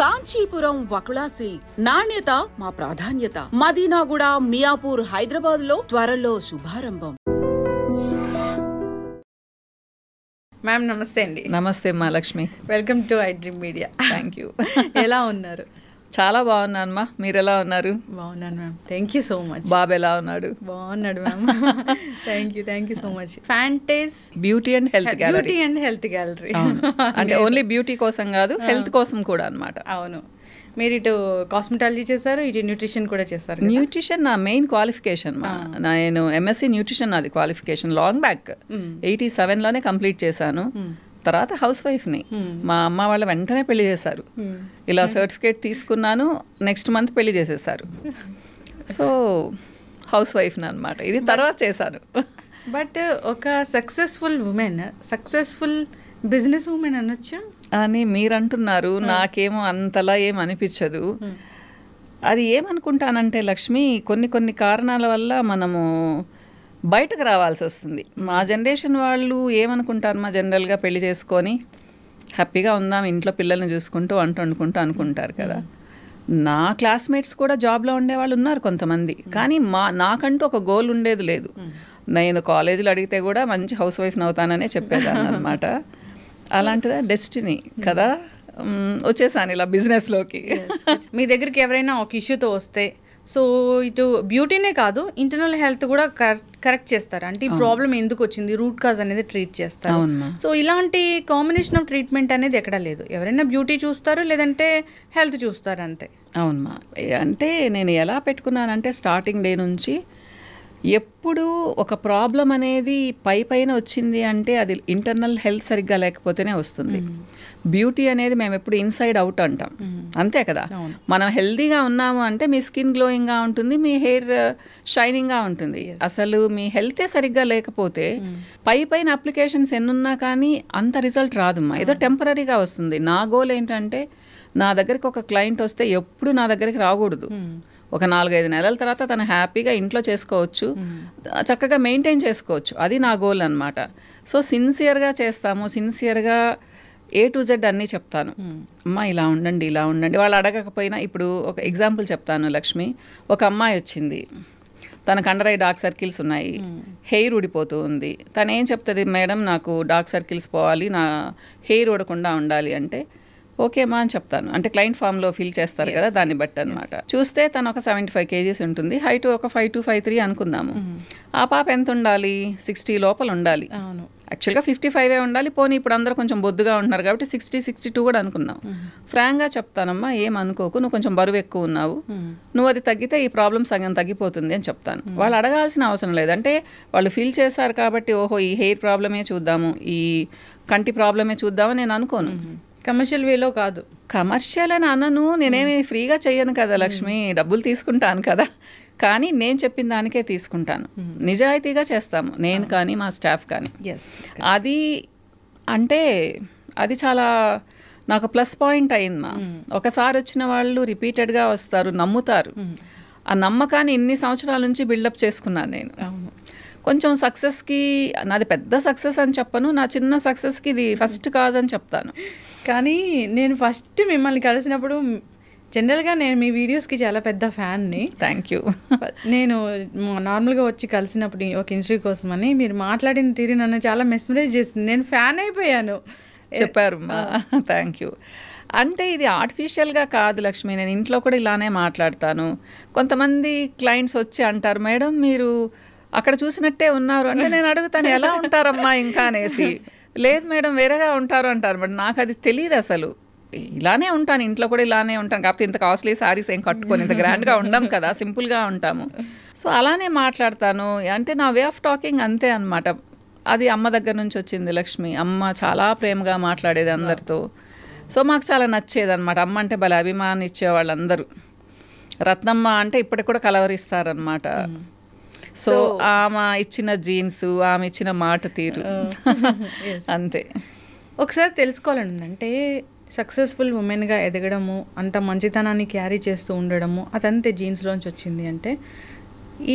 Kanchipuram Vakula silks నాణ్యత మా ప్రాధాన్యత. మదీనాగూడ, మియాపూర్, హైదరాబాద్ లో త్వరలో శుభారంభం. మ్యామ్ నమస్తే అండి. నమస్తే మా Lakshmi. Welcome to I dream media. Thank you. ఎలా ఉన్నారు? చాలా బాగున్నాను మా, మీరు ఎలా ఉన్నారు? బాగున్నాను ma'am, thank you so much. బాబు ఎలా ఉన్నాడు? బాగున్నాడు ma'am. Thank you so much. Fantage beauty and health gallery అంటే ఓన్లీ బ్యూటీ కోసం కాదు, హెల్త్ కోసం కూడా అన్నమాట. అవును, మీరు ఇటు కాస్మెటాలజీ చేశారు, ఇటు న్యూట్రిషన్ కూడా చేశారు. న్యూట్రిషన్ నా మెయిన్ క్వాలిఫికేషన్ మా. నేను ఎంఎస్సి న్యూట్రిషన్ నాది క్వాలిఫికేషన్ లాంగ్ బ్యాక్ 87లోనే కంప్లీట్ చేశాను. తర్వాత హౌస్ వైఫ్ని. మా అమ్మ వాళ్ళ వెంటనే పెళ్లి చేశారు. ఇలా సర్టిఫికేట్ తీసుకున్నాను, నెక్స్ట్ మంత్ పెళ్లి చేసేసారు. సో హౌస్ వైఫ్ని అనమాట. ఇది తర్వాత చేశాను. బట్ ఒక successful women, successful business women అనొచ్చా అని మీరు అంటున్నారు. నాకేమో అంతలా ఏం అనిపించదు. అది ఏమనుకుంటానంటే లక్ష్మి, కొన్ని కారణాల వల్ల మనము బయటకు రావాల్సి వస్తుంది. మా జనరేషన్ వాళ్ళు ఏమనుకుంటారు మా, జనరల్గా పెళ్లి చేసుకొని హ్యాపీగా ఉందాం ఇంట్లో పిల్లల్ని చూసుకుంటూ వండుకుంటూ అనుకుంటారు కదా. నా క్లాస్మేట్స్ కూడా జాబ్లో ఉండేవాళ్ళు ఉన్నారు కొంతమంది. కానీ నాకంటూ ఒక గోల్ ఉండేది లేదు. నేను కాలేజీలో అడిగితే కూడా మంచి హౌస్ వైఫ్ని అవుతాననే చెప్పేదాన్ని అనమాట. అలాంటిదా డెస్టినీ కదా, వచ్చేసాను ఇలా బిజినెస్లోకి. మీ దగ్గరికి ఎవరైనా ఒక ఇష్యూతో వస్తే, సో ఇటు బ్యూటీనే కాదు ఇంటర్నల్ హెల్త్ కూడా కరెక్ట్ చేస్తారు. అంటే ఈ ప్రాబ్లం ఎందుకు వచ్చింది, రూట్ కాజ్ అనేది ట్రీట్ చేస్తారు. సో ఇలాంటి కాంబినేషన్ ఆఫ్ ట్రీట్మెంట్ అనేది ఎక్కడా లేదు. ఎవరైనా బ్యూటీ చూస్తారు, లేదంటే హెల్త్ చూస్తారు, అంతే. అవునమ్మా. అంటే నేను ఎలా పెట్టుకున్నానంటే స్టార్టింగ్ డే నుంచి ఎప్పుడు ఒక ప్రాబ్లం అనేది పైన వచ్చింది అంటే అది ఇంటర్నల్ హెల్త్ సరిగ్గా లేకపోతేనే వస్తుంది. బ్యూటీ అనేది మేము ఎప్పుడు ఇన్సైడ్ అవుట్ అంటాం, అంతే కదా. మనం హెల్తీగా ఉన్నాము అంటే మీ స్కిన్ గ్లోయింగ్గా ఉంటుంది, మీ హెయిర్ షైనింగ్గా ఉంటుంది. అసలు మీ హెల్తే సరిగ్గా లేకపోతే పైన అప్లికేషన్స్ ఎన్నున్నా కానీ అంత రిజల్ట్ రాదమ్మా, ఏదో టెంపరీగా వస్తుంది. నా గోల్ ఏంటంటే నా దగ్గరికి ఒక క్లయింట్ వస్తే ఎప్పుడు నా దగ్గరికి రాకూడదు. ఒక 4-5 నెలల తర్వాత తను హ్యాపీగా ఇంట్లో చేసుకోవచ్చు, చక్కగా మెయింటైన్ చేసుకోవచ్చు. అది నా గోల్ అనమాట. సో సిన్సియర్గా చేస్తాము, సిన్సియర్గా A to Z అన్నీ చెప్తాను. అమ్మ ఇలా ఉండండి. వాళ్ళు అడగకపోయినా, ఇప్పుడు ఒక ఎగ్జాంపుల్ చెప్తాను లక్ష్మి. ఒక అమ్మాయి వచ్చింది, తనకు అండర్ ఐ డార్క్ సర్కిల్స్ ఉన్నాయి, హెయిర్ ఊడిపోతూ ఉంది. తను ఏం చెప్తుంది, మేడం నాకు డార్క్ సర్కిల్స్ పోవాలి, నా హెయిర్ ఊడకుండా ఉండాలి అంటే ఓకే మా అని చెప్తాను. అంటే క్లయింట్ ఫామ్లో ఫిల్ చేస్తారు కదా, దాన్ని బట్టి అనమాట. చూస్తే తను ఒక 75 kgs ఉంటుంది, హైట్ ఒక 5 to 5'3" అనుకుందాము. ఆ పాప ఎంత ఉండాలి, 60 లోపల ఉండాలి. యాక్చువల్గా 55 ఉండాలి. పోనీ ఇప్పుడు అందరూ కొంచెం బొద్దుగా ఉంటున్నారు కాబట్టి 60-62 కూడా అనుకుందాం. ఫ్రాంక్గా చెప్తానమ్మా, ఏమనుకోకు, నువ్వు కొంచెం బరువు ఎక్కువ ఉన్నావు, నువ్వు అది తగ్గితే ఈ ప్రాబ్లం సగం తగ్గిపోతుంది అని చెప్తాను. వాళ్ళు అడగాల్సిన అవసరం లేదు. అంటే వాళ్ళు ఫీల్ చేశారు కాబట్టి ఓహో ఈ హెయిర్ ప్రాబ్లమే చూద్దాము, ఈ కంటి ప్రాబ్లమే చూద్దామని నేను అనుకోను. కమర్షియల్ వేలో కాదు. కమర్షియల్ అని అనను, నేనేమి ఫ్రీగా చెయ్యను కదా లక్ష్మి, డబ్బులు తీసుకుంటాను కదా. కానీ నేను చెప్పిన దానికే తీసుకుంటాను, నిజాయితీగా చేస్తాము నేను కానీ మా స్టాఫ్ కానీ. అది అంటే అది చాలా నాకు ప్లస్ పాయింట్ అయింది. ఒకసారి వచ్చిన వాళ్ళు రిపీటెడ్గా వస్తారు, నమ్ముతారు. ఆ నమ్మకాన్ని ఇన్ని సంవత్సరాల నుంచి బిల్డప్ చేసుకున్నాను నేను. కొంచెం సక్సెస్కి, నాది పెద్ద సక్సెస్ అని చెప్పను, నా చిన్న సక్సెస్కి ఇది ఫస్ట్ కాజ్ అని చెప్తాను. కానీ నేను ఫస్ట్ మిమ్మల్ని కలిసినప్పుడు, జనరల్గా నేను మీ వీడియోస్కి చాలా పెద్ద ఫ్యాన్ని. Thank you. నేను నార్మల్గా వచ్చి కలిసినప్పుడు ఒక ఇంటర్వ్యూ కోసం అని మీరు మాట్లాడిన తీరు నన్ను చాలా మెస్మరైజ్ చేసింది. నేను ఫ్యాన్ అయిపోయాను. చెప్పారు మా, థ్యాంక్ యూ. అంటే ఇది ఆర్టిఫిషియల్గా కాదు లక్ష్మి, నేను ఇంట్లో కూడా ఇలానే మాట్లాడతాను. కొంతమంది క్లయింట్స్ వచ్చి అంటారు, మేడం మీరు అక్కడ చూసినట్టే ఉన్నారు అంటే నేను అడుగుతాను ఎలా ఉంటారమ్మా ఇంకా అనేసి. లేదు మేడం వేరేగా ఉంటారు అంటారు. బట్ నాకు అది తెలియదు అసలు. ఇలానే ఉంటాను, ఇంట్లో కూడా ఇలానే ఉంటాను. కాకపోతే ఇంత కాస్ట్లీ శారీస్ ఏం కట్టుకొని ఇంత గ్రాండ్గా ఉండం కదా, సింపుల్గా ఉంటాము. సో అలానే మాట్లాడతాను. అంటే నా వే ఆఫ్ టాకింగ్ అంతే అనమాట. అది అమ్మ దగ్గర నుంచి వచ్చింది లక్ష్మి. అమ్మ చాలా ప్రేమగా మాట్లాడేది అందరితో. సో మాకు చాలా నచ్చేది అనమాట. అమ్మ అంటే భలే అభిమానం ఇచ్చేవాళ్ళు అందరూ. రత్నమ్మ అంటే ఇప్పటికి కూడా కలవరిస్తారనమాట. సో ఆమె ఇచ్చిన జీన్స్, ఆమె ఇచ్చిన మాట తీరు అంతే. ఒకసారి తెలుసుకోవాలండి, అంటే సక్సెస్ఫుల్ ఉమెన్గా ఎదగడము, అంత మంచితనాన్ని క్యారీ చేస్తూ ఉండడము, అదంతే జీన్స్లోంచి వచ్చింది అంటే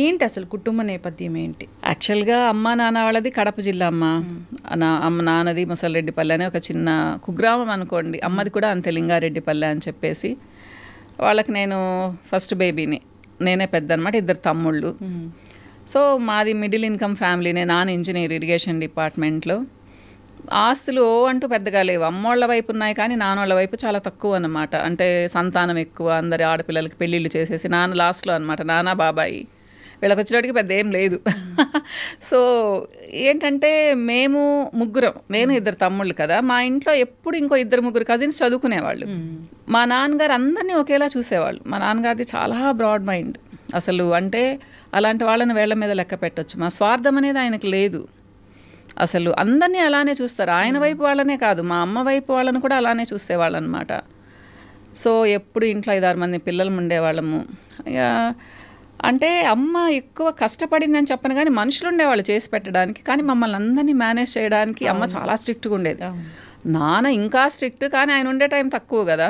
ఏంటి అసలు కుటుంబ నేపథ్యం ఏంటి? యాక్చువల్గా అమ్మ నాన్న వాళ్ళది కడప జిల్లా అమ్మ. నాన్నది ముసలిరెడ్డిపల్లి అనే ఒక చిన్న కుగ్రామం అనుకోండి. అమ్మది కూడా అంతే, లింగారెడ్డిపల్లి అని చెప్పేసి. వాళ్ళకి నేను ఫస్ట్ బేబీని, నేనే పెద్ద అనమాట, 2 తమ్ముళ్ళు. సో మాది మిడిల్ ఇన్కమ్ ఫ్యామిలీనే. నాన్న ఇంజనీర్, ఇరిగేషన్ డిపార్ట్మెంట్లో. ఆస్తులు అంటూ పెద్దగా లేవు. అమ్మోళ్ళ వైపు ఉన్నాయి కానీ నాన్నోళ్ళ వైపు చాలా తక్కువ అన్నమాట. అంటే సంతానం ఎక్కువ, అందరి ఆడపిల్లలకి పెళ్ళిళ్ళు చేసేసి నాన్న లాస్ట్లో అనమాట. నాన్న బాబాయి వీళ్ళకి వచ్చేటికి పెద్ద ఏం లేదు. సో ఏంటంటే మేము ముగ్గురం, నేను 2 తమ్ముళ్ళు కదా, మా ఇంట్లో ఎప్పుడు ఇంకో 2-3 కజిన్స్ చదువుకునేవాళ్ళు. మా నాన్నగారు అందరినీ ఒకేలా చూసేవాళ్ళు. మా నాన్నగారిది చాలా బ్రాడ్ మైండ్ అసలు. అంటే అలాంటి వాళ్ళని వేళ్ల మీద లెక్క పెట్టచ్చు. మా స్వార్థం అనేది ఆయనకు లేదు అసలు. అందరినీ అలానే చూస్తారు. ఆయన వైపు వాళ్ళనే కాదు, మా అమ్మ వైపు వాళ్ళని కూడా అలానే చూసేవాళ్ళు అనమాట. సో ఎప్పుడు ఇంట్లో 5-6 మంది పిల్లలు ఉండేవాళ్ళము. అంటే అమ్మ ఎక్కువ కష్టపడిందని చెప్పను కానీ మనుషులు ఉండేవాళ్ళు చేసి పెట్టడానికి. కానీ మమ్మల్ని అందరినీ మేనేజ్ చేయడానికి అమ్మ చాలా స్ట్రిక్ట్గా ఉండేది. నాన్న ఇంకా స్ట్రిక్ట్, కానీ ఆయన ఉండే టైం తక్కువ కదా.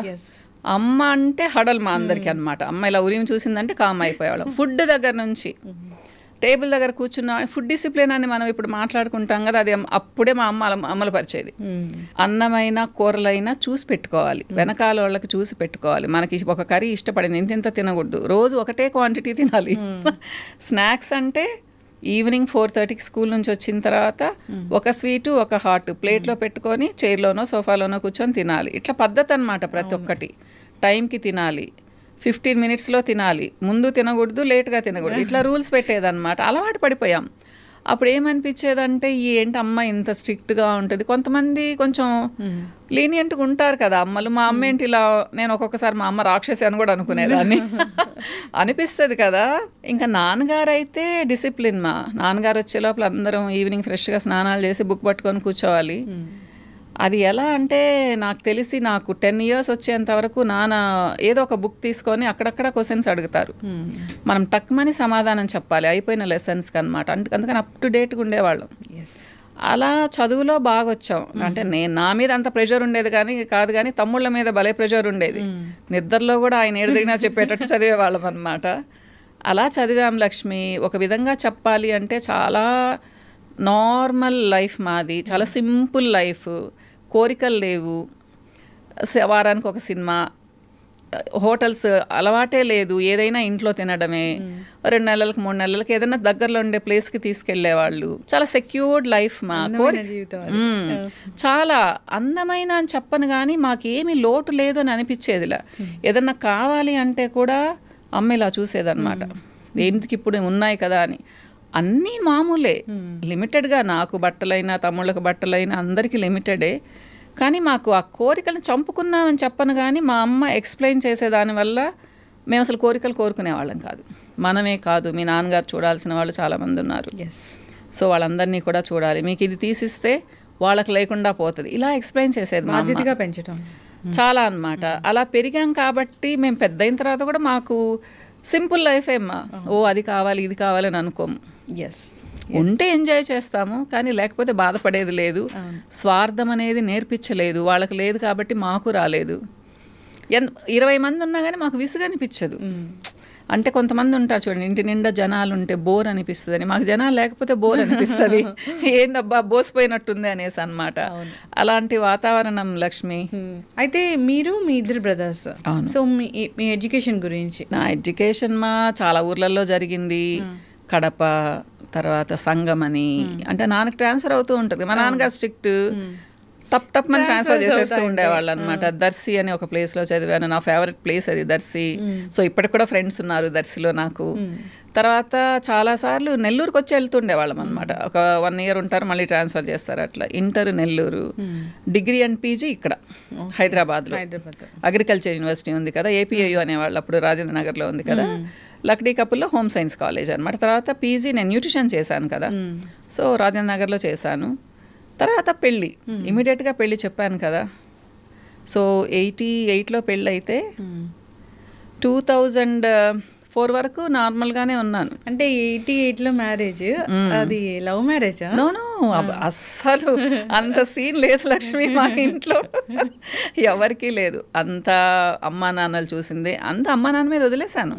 అమ్మ అంటే హడల్ మా అందరికీ అనమాట. అమ్మ ఇలా ఉరిమి చూసిందంటే కామ్ అయిపోయేవాళ్ళం. ఫుడ్ దగ్గర నుంచి టేబుల్ దగ్గర కూర్చున్న ఫుడ్ డిసిప్లిన్ అని మనం ఇప్పుడు మాట్లాడుకుంటాం కదా, అది అప్పుడే మా అమ్మ అమలు పరిచేది. అన్నమైనా కూరలైనా చూసి పెట్టుకోవాలి, వెనకాల వాళ్ళకి చూసి పెట్టుకోవాలి. మనకి ఒక కర్రీ ఇష్టపడింది ఇంత తినకూడదు, రోజు ఒకటే క్వాంటిటీ తినాలి. స్నాక్స్ అంటే ఈవినింగ్ 4:30కి స్కూల్ నుంచి వచ్చిన తర్వాత ఒక స్వీటు ఒక హాట్ ప్లేట్లో పెట్టుకొని చైర్లోనో సోఫాలోనో కూర్చొని తినాలి. ఇట్లా పద్ధతి అనమాట. ప్రతి ఒక్కటి టైంకి తినాలి, 15 మినిట్స్లో తినాలి, ముందు తినకూడదు, లేట్గా తినకూడదు, ఇట్లా రూల్స్ పెట్టేదన్నమాట. అలవాటు పడిపోయాం. అప్పుడు ఏమనిపించేదంటే ఏంటి అమ్మ ఇంత స్ట్రిక్ట్గా ఉంటుంది. కొంతమంది కొంచెం లీనియంట్గా ఉంటారు కదా అమ్మలు. మా అమ్మ ఏంటి ఇలా, నేను ఒక్కొక్కసారి మా అమ్మ రాక్షసి అని కూడా అనుకునేదాన్ని. అనిపిస్తుంది కదా. ఇంకా నాన్నగారు అయితే డిసిప్లిన్. మా నాన్నగారు వచ్చే లోపల అందరం ఈవినింగ్ ఫ్రెష్గా స్నానాలు చేసి బుక్ పట్టుకొని కూర్చోవాలి. అది ఎలా అంటే నాకు తెలిసి నాకు 10 years వచ్చేంత వరకు నాన్న ఏదో ఒక బుక్ తీసుకొని అక్కడక్కడ క్వశ్చన్స్ అడుగుతారు. మనం టక్మని సమాధానం చెప్పాలి అయిపోయిన లెసన్స్కి అనమాట. అందుకని అప్ టు డేట్గా ఉండేవాళ్ళం. అలా చదువులో బాగా వచ్చాం. అంటే నా మీద అంత ప్రెషర్ ఉండేది కాదు కానీ తమ్ముళ్ళ మీద భలే ప్రెషర్ ఉండేది. నిద్రలో కూడా ఆయన ఏడిదిగినా చెప్పేటట్టు చదివేవాళ్ళం అనమాట. అలా చదివాం లక్ష్మి. ఒక విధంగా చెప్పాలి అంటే చాలా నార్మల్ లైఫ్ మాది, చాలా సింపుల్ లైఫ్. కోరికలు లేవు, వారానికి ఒక సినిమా, హోటల్స్ అలవాటే లేదు, ఏదైనా ఇంట్లో తినడమే. 2 నెలలకు 3 నెలలకు ఏదైనా దగ్గరలో ఉండే ప్లేస్కి తీసుకెళ్లేవాళ్ళు. చాలా సెక్యూర్డ్ లైఫ్ మా చాలా అందమైన అని చెప్పను కానీ మాకేమీ లోటు లేదు అని అనిపించేదిలా. ఏదన్నా కావాలి అంటే కూడా అమ్మ ఇలా చూసేదన్నమాట, దేనికి ఇప్పుడు ఉన్నాయి కదా అని. అన్నీ మామూలే, లిమిటెడ్గా. నాకు బట్టలైనా తమ్ముళ్ళకు బట్టలైనా అందరికీ లిమిటెడే. కానీ మాకు ఆ కోరికలను చంపుకున్నామని చెప్పను కానీ మా అమ్మ ఎక్స్ప్లెయిన్ చేసేదానివల్ల మేము అసలు కోరికలు కోరుకునేవాళ్ళం కాదు. మనమే కాదు, మీ నాన్నగారు చూడాల్సిన వాళ్ళు చాలామంది ఉన్నారు. సో వాళ్ళందరినీ కూడా చూడాలి, మీకు ఇది తీసిస్తే వాళ్ళకి లేకుండా పోతుంది, ఇలా ఎక్స్ప్లెయిన్ చేసేది. బాధ్యతగా పెంచడం చాలా అన్నమాట. అలా పెరిగాం కాబట్టి మేము పెద్ద అయిన తర్వాత కూడా మాకు సింపుల్ లైఫ్ ఏమ్మా. అది కావాలి ఇది కావాలని అనుకోము. ఉంటే ఎంజాయ్ చేస్తాము కానీ లేకపోతే బాధపడేది లేదు. స్వార్థం అనేది నేర్పించలేదు, వాళ్ళకి లేదు కాబట్టి మాకు రాలేదు. 20 మంది ఉన్నా కానీ మాకు విసుగు అనిపించదు. అంటే కొంతమంది ఉంటారు చూడండి, ఇంటి నిండా జనాలు ఉంటే బోర్ అనిపిస్తుంది అని. మాకు జనాలు లేకపోతే బోర్ అనిపిస్తుంది. ఏందబ్బా బోసిపోయినట్టుంది అనేసి అనమాట. అలాంటి వాతావరణం లక్ష్మి. అయితే మీరు మీ 2 brothers, సో మీ ఎడ్యుకేషన్ గురించి. నా ఎడ్యుకేషన్ చాలా ఊర్లలో జరిగింది. కడప, తర్వాత సంగం అని. అంటే నాన్నకి ట్రాన్స్ఫర్ అవుతూ ఉంటుంది. మా నాన్నగారు స్ట్రిక్ట్, టప్ మన ట్రాన్స్ఫర్ చేసేస్తూ ఉండేవాళ్ళు అనమాట. దర్శి అని ఒక ప్లేస్లో చదివాను. నా ఫేవరెట్ ప్లేస్ అది దర్శి. సో ఇప్పటికి కూడా ఫ్రెండ్స్ ఉన్నారు దర్శిలో నాకు. తర్వాత చాలాసార్లు నెల్లూరుకి వచ్చి వెళ్తుండేవాళ్ళం అనమాట. ఒక 1 year ఉంటారు, మళ్ళీ ట్రాన్స్ఫర్ చేస్తారు. అట్లా inter Nellore, degree and PG ఇక్కడ హైదరాబాద్లో. అగ్రికల్చర్ యూనివర్సిటీ ఉంది కదా, ఏపీఐయు అనేవాళ్ళు, అప్పుడు రాజేంద్ర నగర్లో ఉంది కదా. లక్డీ కపుల్లో హోమ్ సైన్స్ కాలేజ్ అనమాట. తర్వాత పీజీ నేను న్యూట్రిషన్ చేశాను కదా, సో రాజేంద్ర నగర్లో చేశాను. తర్వాత పెళ్ళి, ఇమీడియట్గా పెళ్ళి చెప్పాను కదా. సో 88లో పెళ్ళి అయితే 2004 వరకు నార్మల్గానే ఉన్నాను. అంటే 88లో మ్యారేజ్, అది లవ్ మ్యారేజా? నో, అస్సలు అంత సీన్ లేదు లక్ష్మి మా ఇంట్లో. ఎవరికీ లేదు. అంత అమ్మా నాన్నలు చూసిందే, అంత అమ్మా నాన్న మీద వదిలేశాను.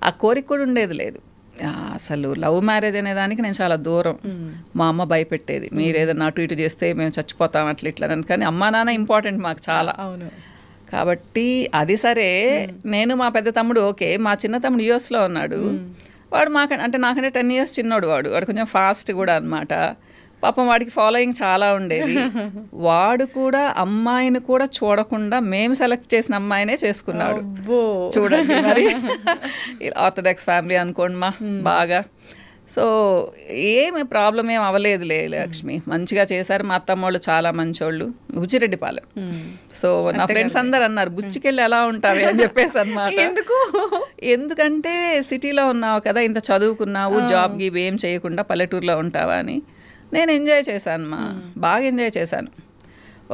ఆ కోరిక కూడా ఉండేది లేదు. అసలు లవ్ మ్యారేజ్ అనే దానికి నేను చాలా దూరం. మా అమ్మ భయపెట్టేది, మీరు ఏదైనా అటు ఇటు చేస్తే మేము చచ్చిపోతాం అట్లా ఇట్లా. కానీ అమ్మా నాన్న ఇంపార్టెంట్ మాకు చాలా. కాబట్టి అది సరే, నేను మా పెద్ద తమ్ముడు ఓకే, మా చిన్న తమ్ముడు యూఎస్లో ఉన్నాడు. వాడు అంటే నాకంటే 10 years చిన్నోడు. వాడు కొంచెం ఫాస్ట్ కూడా అనమాట. పాపం వాడికి ఫాలోయింగ్ చాలా ఉండేది. వాడు కూడా అమ్మాయిని కూడా చూడకుండా మేము సెలెక్ట్ చేసిన అమ్మాయినే చేసుకున్నాడు. చూడండి మరి, ఆర్థడాక్స్ ఫ్యామిలీ అనుకోండి మా బాగా. సో ఏమి ప్రాబ్లం ఏం అవ్వలేదులే లక్ష్మి, మంచిగా చేశారు. మా అత్తమ్మోళ్ళు చాలా మంచోళ్ళు, బుచ్చిరెడ్డిపాలెం. సో నా ఫ్రెండ్స్ అందరు అన్నారు బుచ్చికెళ్ళి ఎలా ఉంటావి అని చెప్పేసి అనమాట. ఎందుకంటే సిటీలో ఉన్నావు కదా, ఇంత చదువుకున్నావు, జాబ్ గివ్ ఏం చేయకుండా పల్లెటూరులో ఉంటావా అని. నేను ఎంజాయ్ చేశాను బాగా ఎంజాయ్ చేశాను.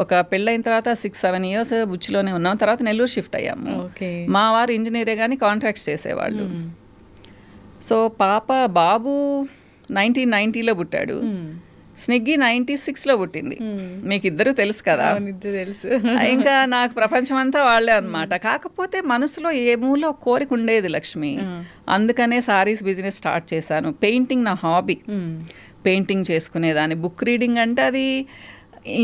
ఒక పెళ్ళైన తర్వాత 6-7 years బుచ్చిలోనే ఉన్నాం. తర్వాత నెల్లూరు షిఫ్ట్ అయ్యాము. మా వారు ఇంజనీరే కానీ కాంట్రాక్ట్స్ చేసేవాళ్ళు. సో బాబు 1990లో పుట్టాడు, స్నిగ్గి 96లో పుట్టింది. మీకు ఇద్దరు తెలుసు కదా. ఇంకా నాకు ప్రపంచం అంతా వాళ్ళే అనమాట. కాకపోతే మనసులో ఏ మూలో కోరిక ఉండేది లక్ష్మి. అందుకనే సారీస్ బిజినెస్ స్టార్ట్ చేశాను. పెయింటింగ్ నా హాబీ, పెయింటింగ్ చేసుకునేదాన్ని. బుక్ రీడింగ్ అంటే అది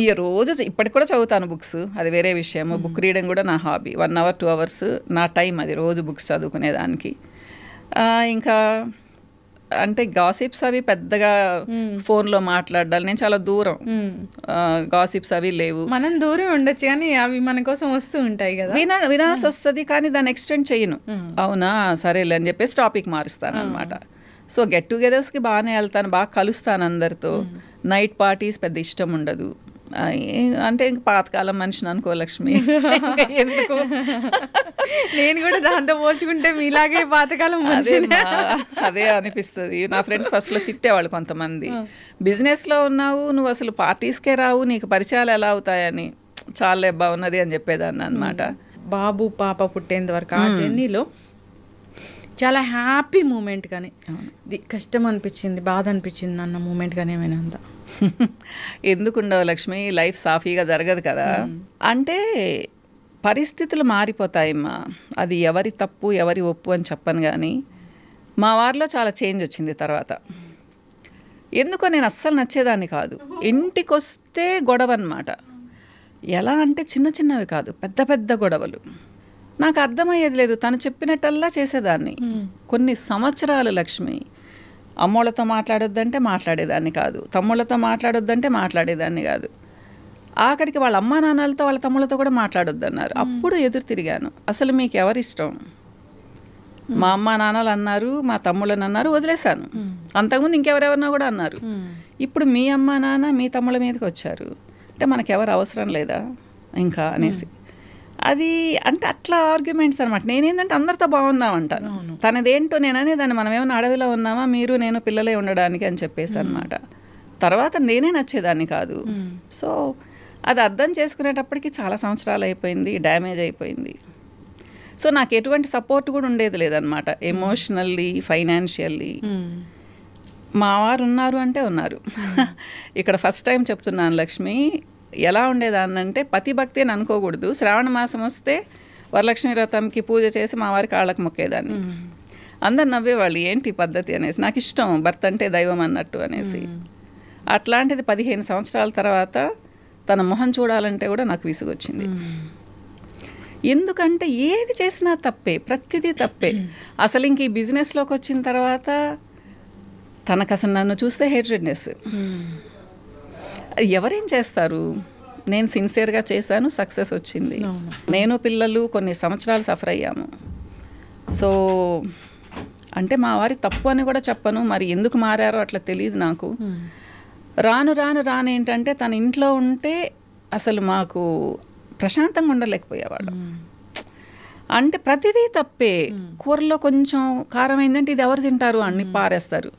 ఈ రోజు ఇప్పటికి కూడా చదువుతాను బుక్స్, అది వేరే విషయం. బుక్ రీడింగ్ కూడా నా హాబీ. 1 hour 2 hours నా టైం అది రోజు బుక్స్ చదువుకునేదానికి. ఇంకా అంటే గాసిప్స్ అవి పెద్దగా ఫోన్లో మాట్లాడాలి, నేను చాలా దూరం. గాసిప్స్ అవి లేవు. మనం దూరం ఉండొచ్చు కానీ అవి మన కోసం వస్తూ ఉంటాయి కదా, వినాల్సి వస్తుంది కానీ దాన్ని ఎక్స్టెండ్ చేయను. అవునా సరేలే అని చెప్పేసి టాపిక్ మారుస్తాను అనమాట. సో గెట్ టుగెదర్స్కి బాగానే వెళ్తాను, బాగా కలుస్తాను అందరితో. నైట్ పార్టీస్ పెద్ద ఇష్టం ఉండదు. అంటే ఇంక పాతకాలం మనిషిని అనుకో లక్ష్మి. ఎందుకు నేను కూడా దాంతో పోల్చుకుంటే మీలాగే పాతకాలం అదే అనిపిస్తుంది. నా ఫ్రెండ్స్ ఫస్ట్లో తిట్టేవాళ్ళు కొంతమంది, బిజినెస్లో ఉన్నావు నువ్వు, అసలు పార్టీస్కే రావు, నీకు పరిచయాలు ఎలా అవుతాయని. చాలా బాగున్నది అని చెప్పేదాన్ని అనమాట. బాబు పాప పుట్టేంత వరకు ఆ జర్నీలో చాలా హ్యాపీ మూమెంట్ కానీ కష్టం అనిపించింది, బాధ అనిపించింది అన్న మూమెంట్ కానీ ఏమైనా ఉందా? ఎందుకుండవు లక్ష్మి, లైఫ్ సాఫీగా జరగదు కదా. అంటే పరిస్థితులు మారిపోతాయమ్మా, అది ఎవరి తప్పు ఎవరి ఒప్పు అని చెప్పను. కానీ మా వారిలో చాలా చేంజ్ వచ్చింది తర్వాత. ఎందుకో నేను అస్సలు నచ్చేదాన్ని కాదు. ఇంటికి వస్తే గొడవ అన్నమాట. ఎలా అంటే చిన్న చిన్నవి కాదు, పెద్ద పెద్ద గొడవలు. నాకు అర్థమయ్యేది లేదు, తను చెప్పినట్టల్లా చేసేదాన్ని. కొన్ని సంవత్సరాలు లక్ష్మి అమ్మోళ్ళతో మాట్లాడొద్దంటే మాట్లాడేదాన్ని కాదు, తమ్ముళ్ళతో మాట్లాడొద్దంటే మాట్లాడేదాన్ని కాదు. ఆఖరికి వాళ్ళ అమ్మా నాన్నలతో వాళ్ళ తమ్ముళ్ళతో కూడా మాట్లాడొద్దన్నారు. అప్పుడు ఎదురు తిరిగాను, అసలు మీకు ఎవరిష్టం? మా అమ్మా నాన్నలు అన్నారు, మా తమ్ముళ్ళని అన్నారు, వదిలేశాను. అంతకుముందు ఇంకెవరెవరినో కూడా అన్నారు. ఇప్పుడు మీ అమ్మా నాన్న మీ తమ్ముళ్ళ మీదకి వచ్చారు అంటే మనకెవరు అవసరం లేదా ఇంకా అనేసి. అది అంటే అట్లా ఆర్గ్యుమెంట్స్ అనమాట. నేనేంటంటే అందరితో బాగుందామంటాను, తనదేంటో నేననే దాన్ని మనం ఏమైనా అడవిలో ఉన్నామా మీరు నేను పిల్లలే ఉండడానికి అని చెప్పేసి అనమాట. తర్వాత నేనే నచ్చేదాన్ని కాదు. సో అది అర్థం చేసుకునేటప్పటికి చాలా సంవత్సరాలు అయిపోయింది, డ్యామేజ్ అయిపోయింది. సో నాకు ఎటువంటి సపోర్ట్ కూడా ఉండేది లేదనమాట, ఎమోషనల్లీ ఫైనాన్షియల్లీ. మా వారు ఉన్నారు అంటే ఉన్నారు. ఇక్కడ ఫస్ట్ టైం చెప్తున్నాను లక్ష్మి, ఎలా ఉండేదాన్నంటే పతి భక్తి అని అనుకోకూడదు. శ్రావణ మాసం వస్తే వరలక్ష్మి వ్రతంకి పూజ చేసి మా వారి కాళ్ళకు మొక్కేదాన్ని. అందరు నవ్వేవాళ్ళు ఏంటి పద్ధతి అనేసి. నాకు ఇష్టం భర్త అంటే దైవం అన్నట్టు అనేసి. అట్లాంటిది 15 సంవత్సరాల తర్వాత తన మొహం చూడాలంటే కూడా నాకు విసుగొచ్చింది. ఎందుకంటే ఏది చేసినా తప్పే, ప్రతిదీ తప్పే. అసలు ఇంక ఈ బిజినెస్లోకి వచ్చిన తర్వాత తనకు అసలు నన్ను చూస్తే హేట్రెడ్నెస్. ఎవరేం చేస్తారు? నేను సిన్సియర్గా చేశాను, సక్సెస్ వచ్చింది. నేను పిల్లలు కొన్ని సంవత్సరాలు సఫర్ అయ్యాము. సో అంటే మా వారి తప్పు అని కూడా చెప్పను, మరి ఎందుకు మారారో అట్లా తెలియదు నాకు. రాను రాను రాను ఏంటంటే తన ఇంట్లో ఉంటే అసలు మాకు ప్రశాంతంగా ఉండలేకపోయేవాడు. అంటే ప్రతిదీ తప్పే. కూరలో కొంచెం కారం అయిందంటే ఇది ఎవరు తింటారు అని పారేస్తారు,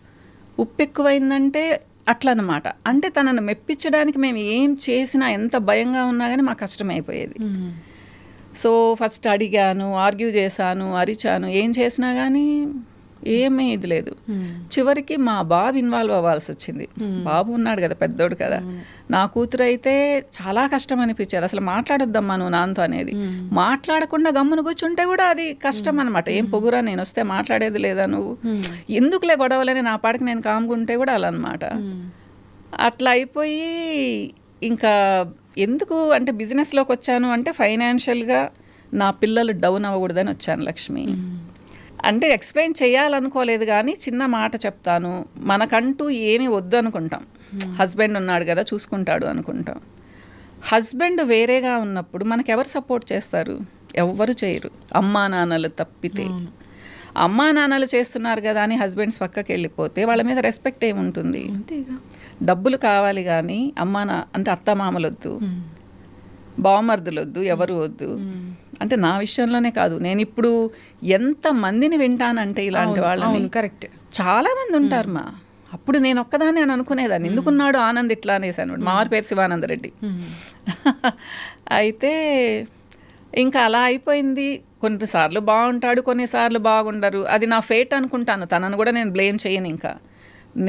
ఉప్పు ఎక్కువైందంటే అట్లా అన్నమాట. అంటే తనను మెప్పించడానికి మేము ఏం చేసినా, ఎంత భయంగా ఉన్నా కానీ మాకు కష్టమైపోయేది. సో ఫస్ట్ అడిగాను, ఆర్గ్యూ చేశాను, అరిచాను, ఏం చేసినా కానీ ఏమీ ఇది లేదు. చివరికి మా బాబు ఇన్వాల్వ్ అవ్వాల్సి వచ్చింది. బాబు ఉన్నాడు కదా, పెద్దోడు కదా. నా కూతురు అయితే చాలా కష్టం అనిపించేది. అసలు మాట్లాడొద్దమ్మా నువ్వు నాన్నతో అనేది. మాట్లాడకుండా గమ్మును కూర్చుంటే కూడా అది కష్టం అనమాట. ఏం పొగురా, నేను వస్తే మాట్లాడేది లేదా నువ్వు, ఎందుకులే గొడవలని నా పాటికి నేను కాముకుంటే కూడా అలా అనమాట. అట్లా అయిపోయి ఇంకా ఎందుకు అంటే బిజినెస్లోకి వచ్చాను అంటే ఫైనాన్షియల్గా నా పిల్లలు డౌన్ అవ్వకూడదని వచ్చాను లక్ష్మి. అంటే ఎక్స్ప్లెయిన్ చేయాలనుకోలేదు, కానీ చిన్న మాట చెప్తాను. మనకంటూ ఏమీ వద్దు అనుకుంటాం. హస్బెండ్ ఉన్నాడు కదా చూసుకుంటాడు అనుకుంటాం. హస్బెండ్ వేరేగా ఉన్నప్పుడు మనకెవరు సపోర్ట్ చేస్తారు? ఎవ్వరు చేయరు, అమ్మా నాన్నలు తప్పితే. అమ్మా నాన్నలు చేస్తున్నారు కదా అని హస్బెండ్స్ పక్కకి వెళ్ళిపోతే వాళ్ళ మీద రెస్పెక్ట్ ఏముంటుంది? డబ్బులు కావాలి కానీ అంటే అత్తమామలు వద్దు, బావమర్దులు వద్దు, ఎవరు వద్దు. అంటే నా విషయంలోనే కాదు, నేను ఇప్పుడు ఎంత మందిని వింటానంటే ఇలాంటి వాళ్ళని. కరెక్ట్, చాలా మంది ఉంటారు మా. అప్పుడు నేను ఒక్కదాన్ని అని అనుకునేదాన్ని, ఎందుకున్నాడు ఆనంద్ ఇట్లా అనేసి అనమాట. మా వారి పేరు శివానందరెడ్డి. అయితే ఇంకా అలా అయిపోయింది. కొన్నిసార్లు బాగుంటాడు, కొన్నిసార్లు బాగుండరు. అది నా ఫేట్ అనుకుంటాను. తనను కూడా నేను బ్లేమ్ చేయను. ఇంకా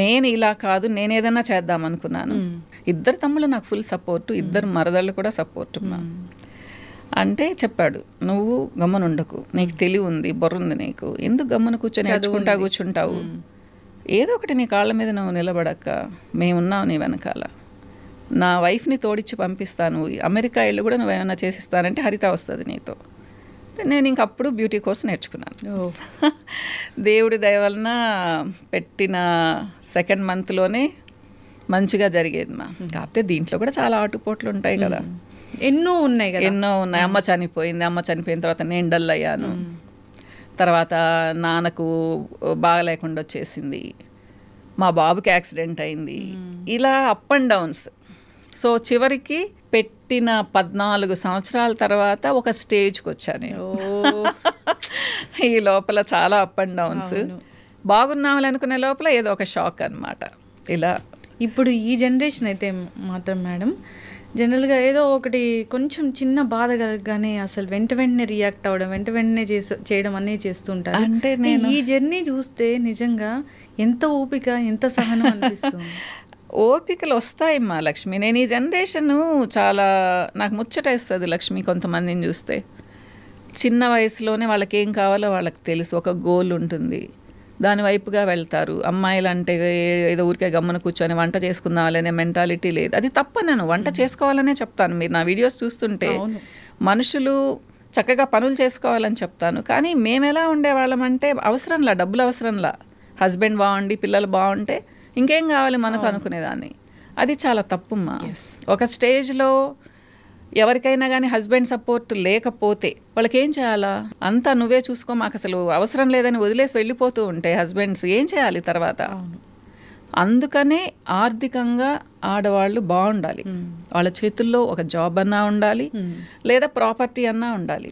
నేను ఇలా కాదు, నేను ఏదైనా చేద్దాం అనుకున్నాను. ఇద్దరు తమ్ముళ్ళు నాకు ఫుల్ సపోర్టు, ఇద్దరు మరదళ్ళు కూడా సపోర్టు. అంటే చెప్పాడు, నువ్వు గమ్మునుండకు, నీకు తెలివి ఉంది, బుర్ర ఉంది నీకు, ఎందుకు గమ్మున కూర్చొని కూర్చుంటావు, ఏదో ఒకటి నీ కాళ్ళ మీద నువ్వు నిలబడక్క, మేమున్నావు నీ వెనకాల, నా వైఫ్ని తోడిచ్చి పంపిస్తాను, అమెరికా వెళ్ళి కూడా నువ్వు ఏమైనా చేసిస్తానంటే హరిత వస్తుంది నీతో. నేను ఇంకప్పుడు బ్యూటీ కోర్స్ నేర్చుకున్నాను. దేవుడి దయ వలన పెట్టిన 2nd మంత్లోనే మంచిగా జరిగేది మా. కాకపోతే దీంట్లో కూడా చాలా ఆటుపోట్లు ఉంటాయి కదా, ఎన్నో ఉన్నాయి. అమ్మ చనిపోయింది, అమ్మ చనిపోయిన తర్వాత నేను డల్ అయ్యాను. తర్వాత నాన్నకు బాగా లేకుండా వచ్చేసింది, మా బాబుకి యాక్సిడెంట్ అయింది. ఇలా అప్ అండ్ డౌన్స్. సో చివరికి పెట్టిన 14 సంవత్సరాల తర్వాత ఒక స్టేజ్కి వచ్చాను. ఈ లోపల చాలా అప్ అండ్ డౌన్స్. బాగున్నామని అనుకునే లోపల ఏదో ఒక షాక్ అనమాట. ఇలా ఇప్పుడు ఈ జనరేషన్ అయితే మాత్రం మేడం జనరల్గా ఏదో ఒకటి కొంచెం చిన్న బాధ కలగగానే అసలు వెంటనే రియాక్ట్ అవ్వడం, వెంటనే చేయడం అనేది చేస్తుంటారు. అంటే నేను ఈ జర్నీ చూస్తే నిజంగా ఎంత ఓపిక, ఎంత సహనం అనిపిస్తుంది. ఓపికలు వస్తాయి మా లక్ష్మి. నేను ఈ జనరేషన్ చాలా నాకు ముచ్చటేస్తుంది లక్ష్మి. కొంతమందిని చూస్తే చిన్న వయసులోనే వాళ్ళకి ఏం కావాలో వాళ్ళకి తెలుసు, ఒక గోల్ ఉంటుంది, దాని వైపుగా వెళ్తారు. అమ్మాయిలు అంటే ఏదో ఊరికే గమ్మున కూర్చొని వంట చేసుకుందామనే మెంటాలిటీ లేదు. అది తప్ప, నేను వంట చేసుకోవాలనే చెప్తాను. మీరు నా వీడియోస్ చూస్తుంటే మనుషులు చక్కగా పనులు చేసుకోవాలని చెప్తాను. కానీ మేము ఎలా ఉండేవాళ్ళమంటే అవసరంలా, డబ్బులు అవసరంలా, హస్బెండ్ బాగుండి పిల్లలు బాగుంటే ఇంకేం కావాలి మనకు అనుకునేదాన్ని. అది చాలా తప్పుమ్మా. ఒక స్టేజ్లో ఎవరికైనా కానీ హస్బెండ్ సపోర్ట్ లేకపోతే వాళ్ళకి ఏం చేయాలా? అంతా నువ్వే చూసుకో, మాకు అసలు అవసరం లేదని వదిలేసి వెళ్ళిపోతూ ఉంటే హస్బెండ్స్ ఏం చేయాలి తర్వాత? అందుకనే ఆర్థికంగా ఆడవాళ్ళు బాగుండాలి. వాళ్ళ చేతుల్లో ఒక జాబ్ అన్నా ఉండాలి, లేదా ప్రాపర్టీ అన్నా ఉండాలి.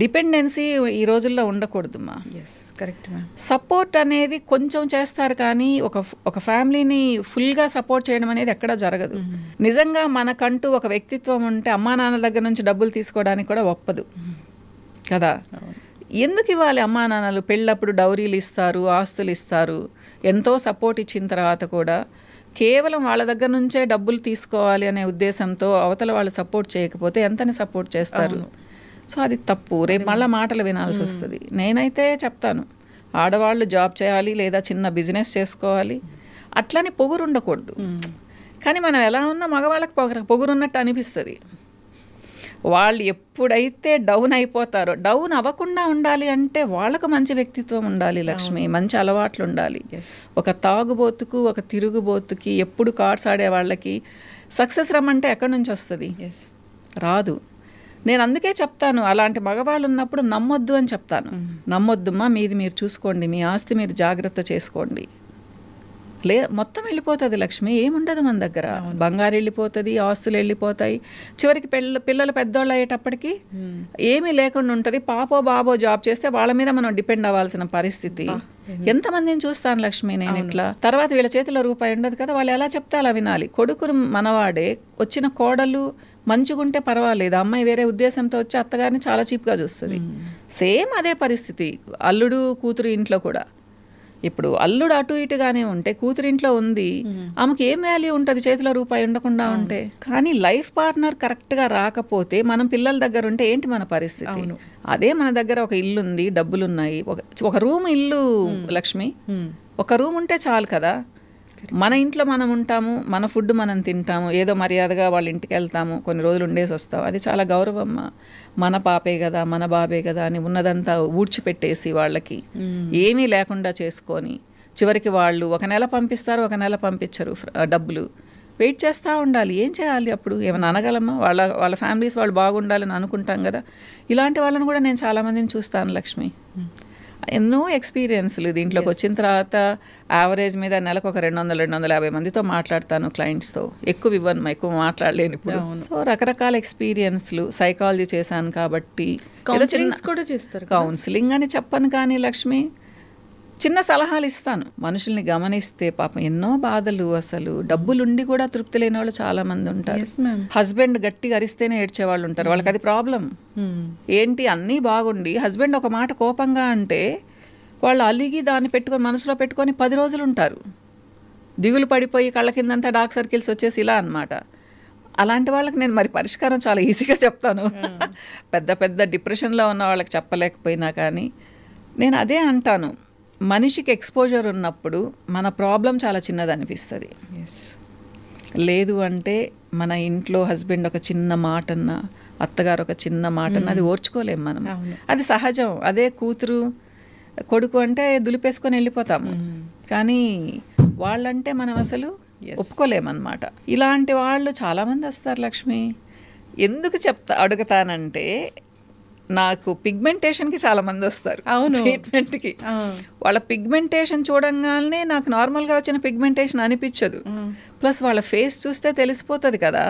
డిపెండెన్సీ ఈ రోజుల్లో ఉండకూడదుమ్మా. కరెక్ట్. సపోర్ట్ అనేది కొంచెం చేస్తారు, కానీ ఒక ఫ్యామిలీని ఫుల్గా సపోర్ట్ చేయడం అనేది ఎక్కడా జరగదు. నిజంగా మనకంటూ ఒక వ్యక్తిత్వం ఉంటే అమ్మా నాన్న దగ్గర నుంచి డబ్బులు తీసుకోవడానికి కూడా ఒప్పదు కదా. ఎందుకు ఇవ్వాలి అమ్మా నాన్నలు? పెళ్ళప్పుడు డౌరీలు ఇస్తారు, ఆస్తులు ఇస్తారు, ఎంతో సపోర్ట్ ఇచ్చిన తర్వాత కూడా కేవలం వాళ్ళ దగ్గర నుంచే డబ్బులు తీసుకోవాలి అనే ఉద్దేశంతో అవతల వాళ్ళు సపోర్ట్ చేయకపోతే ఎంతని సపోర్ట్ చేస్తారు? సో అది తప్పు. రేపు మళ్ళీ మాటలు వినాల్సి వస్తుంది. నేనైతే చెప్తాను, ఆడవాళ్ళు జాబ్ చేయాలి, లేదా చిన్న బిజినెస్ చేసుకోవాలి, అట్లని పొగురు ఉండకూడదు. కానీ మనం ఎలా ఉన్నా మగవాళ్ళకి పొగురున్నట్టు అనిపిస్తుంది. వాళ్ళు ఎప్పుడైతే డౌన్ అయిపోతారో, డౌన్ అవ్వకుండా ఉండాలి అంటే వాళ్ళకు మంచి వ్యక్తిత్వం ఉండాలి లక్ష్మి, మంచి అలవాట్లు ఉండాలి. ఒక తాగుబోతుకు, ఒక తిరుగుబోతుకి, ఎప్పుడు కార్డ్స్ ఆడే వాళ్ళకి సక్సెస్ రమ్మంటే ఎక్కడి నుంచి వస్తుంది? రాదు. నేను అందుకే చెప్తాను, అలాంటి మగవాళ్ళు ఉన్నప్పుడు నమ్మొద్దు అని చెప్తాను. నమ్మొద్దుమ్మా, మీది మీరు చూసుకోండి, మీ ఆస్తి మీరు జాగ్రత్త చేసుకోండి. మొత్తం వెళ్ళిపోతుంది లక్ష్మి, ఏముండదు మన దగ్గర. బంగారు వెళ్ళిపోతుంది, ఆస్తులు వెళ్ళిపోతాయి. చివరికి పిల్లలు పెద్దోళ్ళు అయ్యేటప్పటికి ఏమీ లేకుండా ఉంటుంది. పాపో బాబో జాబ్ చేస్తే వాళ్ళ మీద మనం డిపెండ్ అవ్వాల్సిన పరిస్థితి. ఎంతమందిని చూస్తాను లక్ష్మి నేను ఇట్లా. తర్వాత వీళ్ళ చేతిలో రూపాయి ఉండదు కదా, వాళ్ళు ఎలా చెప్తే అలా వినాలి. కొడుకును మనవాడే, వచ్చిన కోడలు మంచిగుంటే పర్వాలేదు, అమ్మాయి వేరే ఉద్దేశంతో వచ్చి అత్తగారిని చాలా చీప్గా చూస్తుంది. సేమ్ అదే పరిస్థితి అల్లుడు కూతురు ఇంట్లో కూడా. ఇప్పుడు అల్లుడు అటు ఇటుగానే ఉంటే కూతురింట్లో ఉంది, ఆమెకి ఏం వాల్యూ ఉంటుంది చేతిలో రూపాయి ఉండకుండా ఉంటే? కానీ లైఫ్ పార్ట్నర్ కరెక్ట్గా రాకపోతే మనం పిల్లల దగ్గర ఉంటే ఏంటి మన పరిస్థితి? అదే మన దగ్గర ఒక ఇల్లు ఉంది, డబ్బులున్నాయి, ఒక రూమ్ ఇల్లు లక్ష్మి, ఒక రూమ్ ఉంటే చాలు కదా. మన ఇంట్లో మనం ఉంటాము, మన ఫుడ్ మనం తింటాము, ఏదో మర్యాదగా వాళ్ళ ఇంటికి వెళ్తాము, కొన్ని రోజులు ఉండేసి వస్తాం, అది చాలా గౌరవమ్మ. మన పాపే కదా, మన బాబే కదా అని ఉన్నదంతా ఊడ్చిపెట్టేసి వాళ్ళకి ఏమీ లేకుండా చేసుకొని చివరికి వాళ్ళు ఒక నెల పంపిస్తారు, ఒక నెల పంపించరు డబ్బులు, వెయిట్ చేస్తూ ఉండాలి. ఏం చేయాలి అప్పుడు? ఏమైనా అనగలమా? వాళ్ళ ఫ్యామిలీస్ వాళ్ళు బాగుండాలని అనుకుంటాం కదా. ఇలాంటి వాళ్ళని కూడా నేను చాలామందిని చూస్తాను లక్ష్మి. ఎన్నో ఎక్స్పీరియన్స్లు దీంట్లోకి వచ్చిన తర్వాత యావరేజ్ మీద నెలకు ఒక 200-250 మందితో మాట్లాడతాను క్లయింట్స్తో. ఎక్కువ మాట్లాడలేను ఇప్పుడు. సో రకరకాల ఎక్స్పీరియన్స్లు, సైకాలజీ చేశాను కాబట్టి కౌన్సిలింగ్ అని చెప్పను కానీ లక్ష్మి, చిన్న సలహాలు ఇస్తాను. మనుషుల్ని గమనిస్తే పాపం ఎన్నో బాధలు, అసలు డబ్బులుండి కూడా తృప్తి లేని వాళ్ళు చాలా మంది ఉంటారు. హస్బెండ్ గట్టిగా అరిస్తేనే ఏడ్చే వాళ్ళు ఉంటారు, వాళ్ళకి అది ప్రాబ్లం. ఏంటి అన్నీ బాగుండి హస్బెండ్ ఒక మాట కోపంగా అంటే వాళ్ళు అలిగి దాన్ని మనసులో పెట్టుకొని 10 రోజులు ఉంటారు, దిగులు పడిపోయి కళ్ళ కిందంతా డార్క్ సర్కిల్స్ వచ్చేసి ఇలా అన్నమాట. అలాంటి వాళ్ళకి నేను మరి పరిష్కారం చాలా ఈజీగా చెప్తాను. పెద్ద డిప్రెషన్లో ఉన్న వాళ్ళకి చెప్పలేకపోయినా కానీ నేను అదే అంటాను, మనిషికి ఎక్స్పోజర్ ఉన్నప్పుడు మన ప్రాబ్లం చాలా చిన్నది అనిపిస్తుంది. లేదు అంటే మన ఇంట్లో హస్బెండ్ ఒక చిన్న మాటన్నా, అత్తగారు ఒక చిన్న మాటన్నా అది ఓర్చుకోలేం మనం, అది సహజం. అదే కూతురు కొడుకు అంటే దులిపేసుకొని వెళ్ళిపోతాము, కానీ వాళ్ళంటే మనం అసలు ఒప్పుకోలేమన్నమాట. ఇలాంటి వాళ్ళు చాలామంది వస్తారు లక్ష్మి. ఎందుకు అడుగుతానంటే, నాకు పిగ్మెంటేషన్కి చాలా మంది వస్తారు ట్రీట్మెంట్కి. వాళ్ళ పిగ్మెంటేషన్ చూడంగానే నాకు నార్మల్గా వచ్చిన పిగ్మెంటేషన్ అనిపించదు. ప్లస్ వాళ్ళ ఫేస్ చూస్తే తెలిసిపోతుంది కదా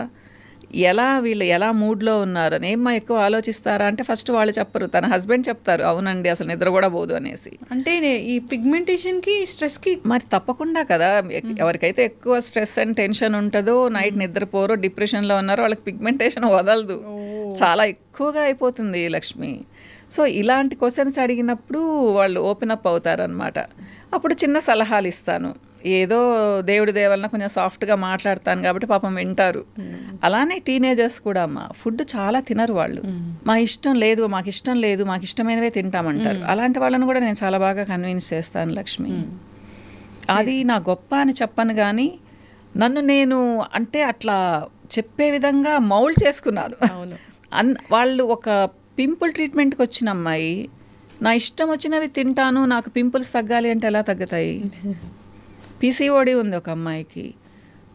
వీళ్ళు ఎలా మూడ్లో ఉన్నారు అని. ఏమ్మా ఎక్కువ ఆలోచిస్తారా అంటే ఫస్ట్ వాళ్ళు చెప్పరు, తన హస్బెండ్ చెప్తారు, అవునండి అసలు నిద్ర కూడా పోదు అనేసి. అంటే ఈ పిగ్మెంటేషన్కి స్ట్రెస్కి మరి తప్పకుండా కదా. ఎవరికైతే ఎక్కువ స్ట్రెస్ అండ్ టెన్షన్ ఉంటుందో, నైట్ నిద్రపోరో, డిప్రెషన్లో ఉన్నారో, వాళ్ళకి పిగ్మెంటేషన్ వదలదు, చాలా ఎక్కువగా అయిపోతుంది లక్ష్మి. సో ఇలాంటి క్వశ్చన్స్ అడిగినప్పుడు వాళ్ళు ఓపెన్ అప్ అవుతారనమాట. అప్పుడు చిన్న సలహాలు ఇస్తాను. ఏదో దేవుడి దేవలన కొంచెం సాఫ్ట్గా మాట్లాడతాను కాబట్టి పాపం వింటారు. అలానే టీనేజర్స్ కూడా అమ్మ ఫుడ్ చాలా తినరు వాళ్ళు. మాకు ఇష్టం లేదు, మాకు ఇష్టమైనవే తింటామంటారు. అలాంటి వాళ్ళని కూడా నేను చాలా బాగా కన్విన్స్ చేస్తాను లక్ష్మి. అది నా గొప్ప అని చెప్పను కానీ నన్ను నేను అంటే అట్లా చెప్పే విధంగా మౌల్డ్ చేసుకున్నాను. వాళ్ళు ఒక పింపుల్ ట్రీట్మెంట్కి వచ్చిన అమ్మాయి, నా ఇష్టం వచ్చినవి తింటాను, నాకు పింపుల్స్ తగ్గాలి అంటే ఎలా తగ్గుతాయి? పీసీఓడి ఉంది ఒక అమ్మాయికి,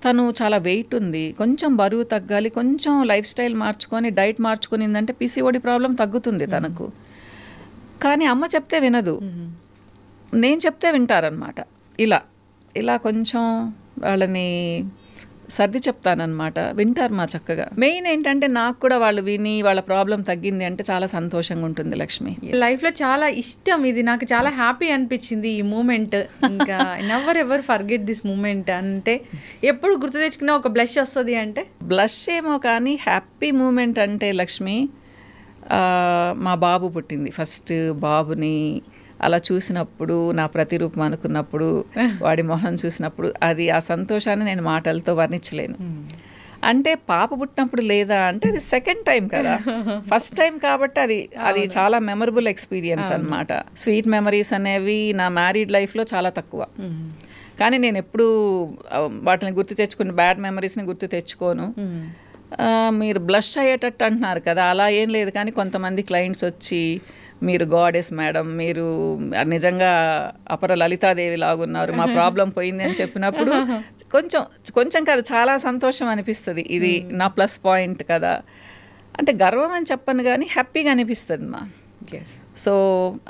తను చాలా వెయిట్ ఉంది, కొంచెం బరువు తగ్గాలి, కొంచెం లైఫ్ స్టైల్ మార్చుకొని డైట్ మార్చుకునిందంటే పీసీఓడి ప్రాబ్లం తగ్గుతుంది తనకు. కానీ అమ్మ చెప్తే వినదు, నేను చెప్తే వింటారనమాట. ఇలా కొంచెం వాళ్ళని సర్ది చెప్తానమాట, వింటారు మా చక్కగా. మెయిన్ ఏంటంటే నాకు కూడా వాళ్ళు విని వాళ్ళ ప్రాబ్లం తగ్గింది అంటే చాలా సంతోషంగా ఉంటుంది లక్ష్మి. లైఫ్లో చాలా ఇష్టం ఇది, నాకు చాలా హ్యాపీ అనిపించింది ఈ మూమెంట్. ఇంకా never ever forget this moment. అంటే ఎప్పుడు గుర్తు తెచ్చుకున్నా ఒక బ్లష్ వస్తుంది. అంటే బ్లష్ ఏమో కానీ హ్యాపీ మూమెంట్ అంటే లక్ష్మి, మా బాబు పుట్టింది, ఫస్ట్ బాబుని అలా చూసినప్పుడు, నా ప్రతిరూపం అనుకున్నప్పుడు, వాడి మొహం చూసినప్పుడు, అది ఆ సంతోషాన్ని నేను మాటలతో వర్ణించలేను. అంటే పాప పుట్టినప్పుడు లేదా అంటే అది సెకండ్ టైం కదా, ఫస్ట్ టైం కాబట్టి అది చాలా మెమరబుల్ ఎక్స్పీరియన్స్ అనమాట. స్వీట్ మెమరీస్ అనేవి నా మ్యారీడ్ లైఫ్లో చాలా తక్కువ. కానీ నేను ఎప్పుడు వాటిని గుర్తు తెచ్చుకుని బ్యాడ్ మెమరీస్ని గుర్తు తెచ్చుకోను. మీరు బ్లష్ అయ్యేటట్టు అంటున్నారు కదా, అలా ఏం లేదు. కానీ కొంతమంది క్లయింట్స్ వచ్చి, మీరు గాడెస్ మేడం, మీరు నిజంగా అపర లలితాదేవి లాగున్నారు, మా ప్రాబ్లం పోయింది అని చెప్పినప్పుడు కొంచెం కదా చాలా సంతోషం అనిపిస్తుంది. ఇది నా ప్లస్ పాయింట్ కదా. అంటే గర్వం అని చెప్పను కానీ హ్యాపీగా అనిపిస్తుంది మా. సో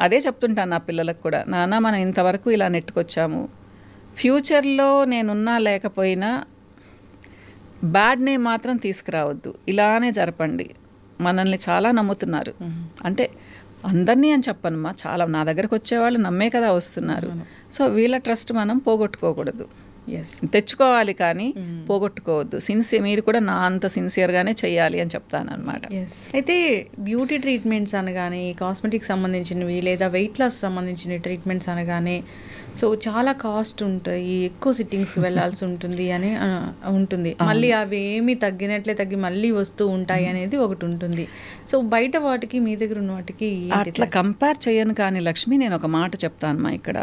అదే చెప్తుంటాను నా పిల్లలకు కూడా, నాన్న మనం ఇంతవరకు ఇలా నెట్టుకొచ్చాము, ఫ్యూచర్లో నేనున్నా లేకపోయినా బ్యాడ్ నేమ్ మాత్రం తీసుకురావద్దు, ఇలానే జరపండి. మనల్ని చాలా నమ్ముతున్నారు, అంటే అందరినీ అని చెప్పనమ్మా, చాలా నా దగ్గరకు వచ్చేవాళ్ళు నమ్మే కదా వస్తున్నారు. సో వీళ్ళ ట్రస్ట్ మనం పోగొట్టుకోకూడదు. తెచ్చుకోవాలి కానీ పోగొట్టుకోవద్దు. మీరు కూడా నా అంత సిన్సియర్గానే చేయాలి అని చెప్తాను అనమాట. అయితే బ్యూటీ ట్రీట్మెంట్స్ అనగానే, కాస్మెటిక్ సంబంధించినవి లేదా వెయిట్ లాస్ సంబంధించిన ట్రీట్మెంట్స్ అనగానే సో చాలా కాస్ట్ ఉంటాయి, ఎక్కువ సిట్టింగ్స్ వెళ్ళాల్సి ఉంటుంది అని ఉంటుంది. మళ్ళీ అవి ఏమి తగ్గినట్లే తగ్గి మళ్ళీ వస్తూ ఉంటాయి అనేది ఒకటి ఉంటుంది. సో బయట వాటికి మీ దగ్గర ఉన్న వాటికి అట్లా కంపేర్ చేయను. కానీ లక్ష్మి, నేను ఒక మాట చెప్తాను ఇక్కడ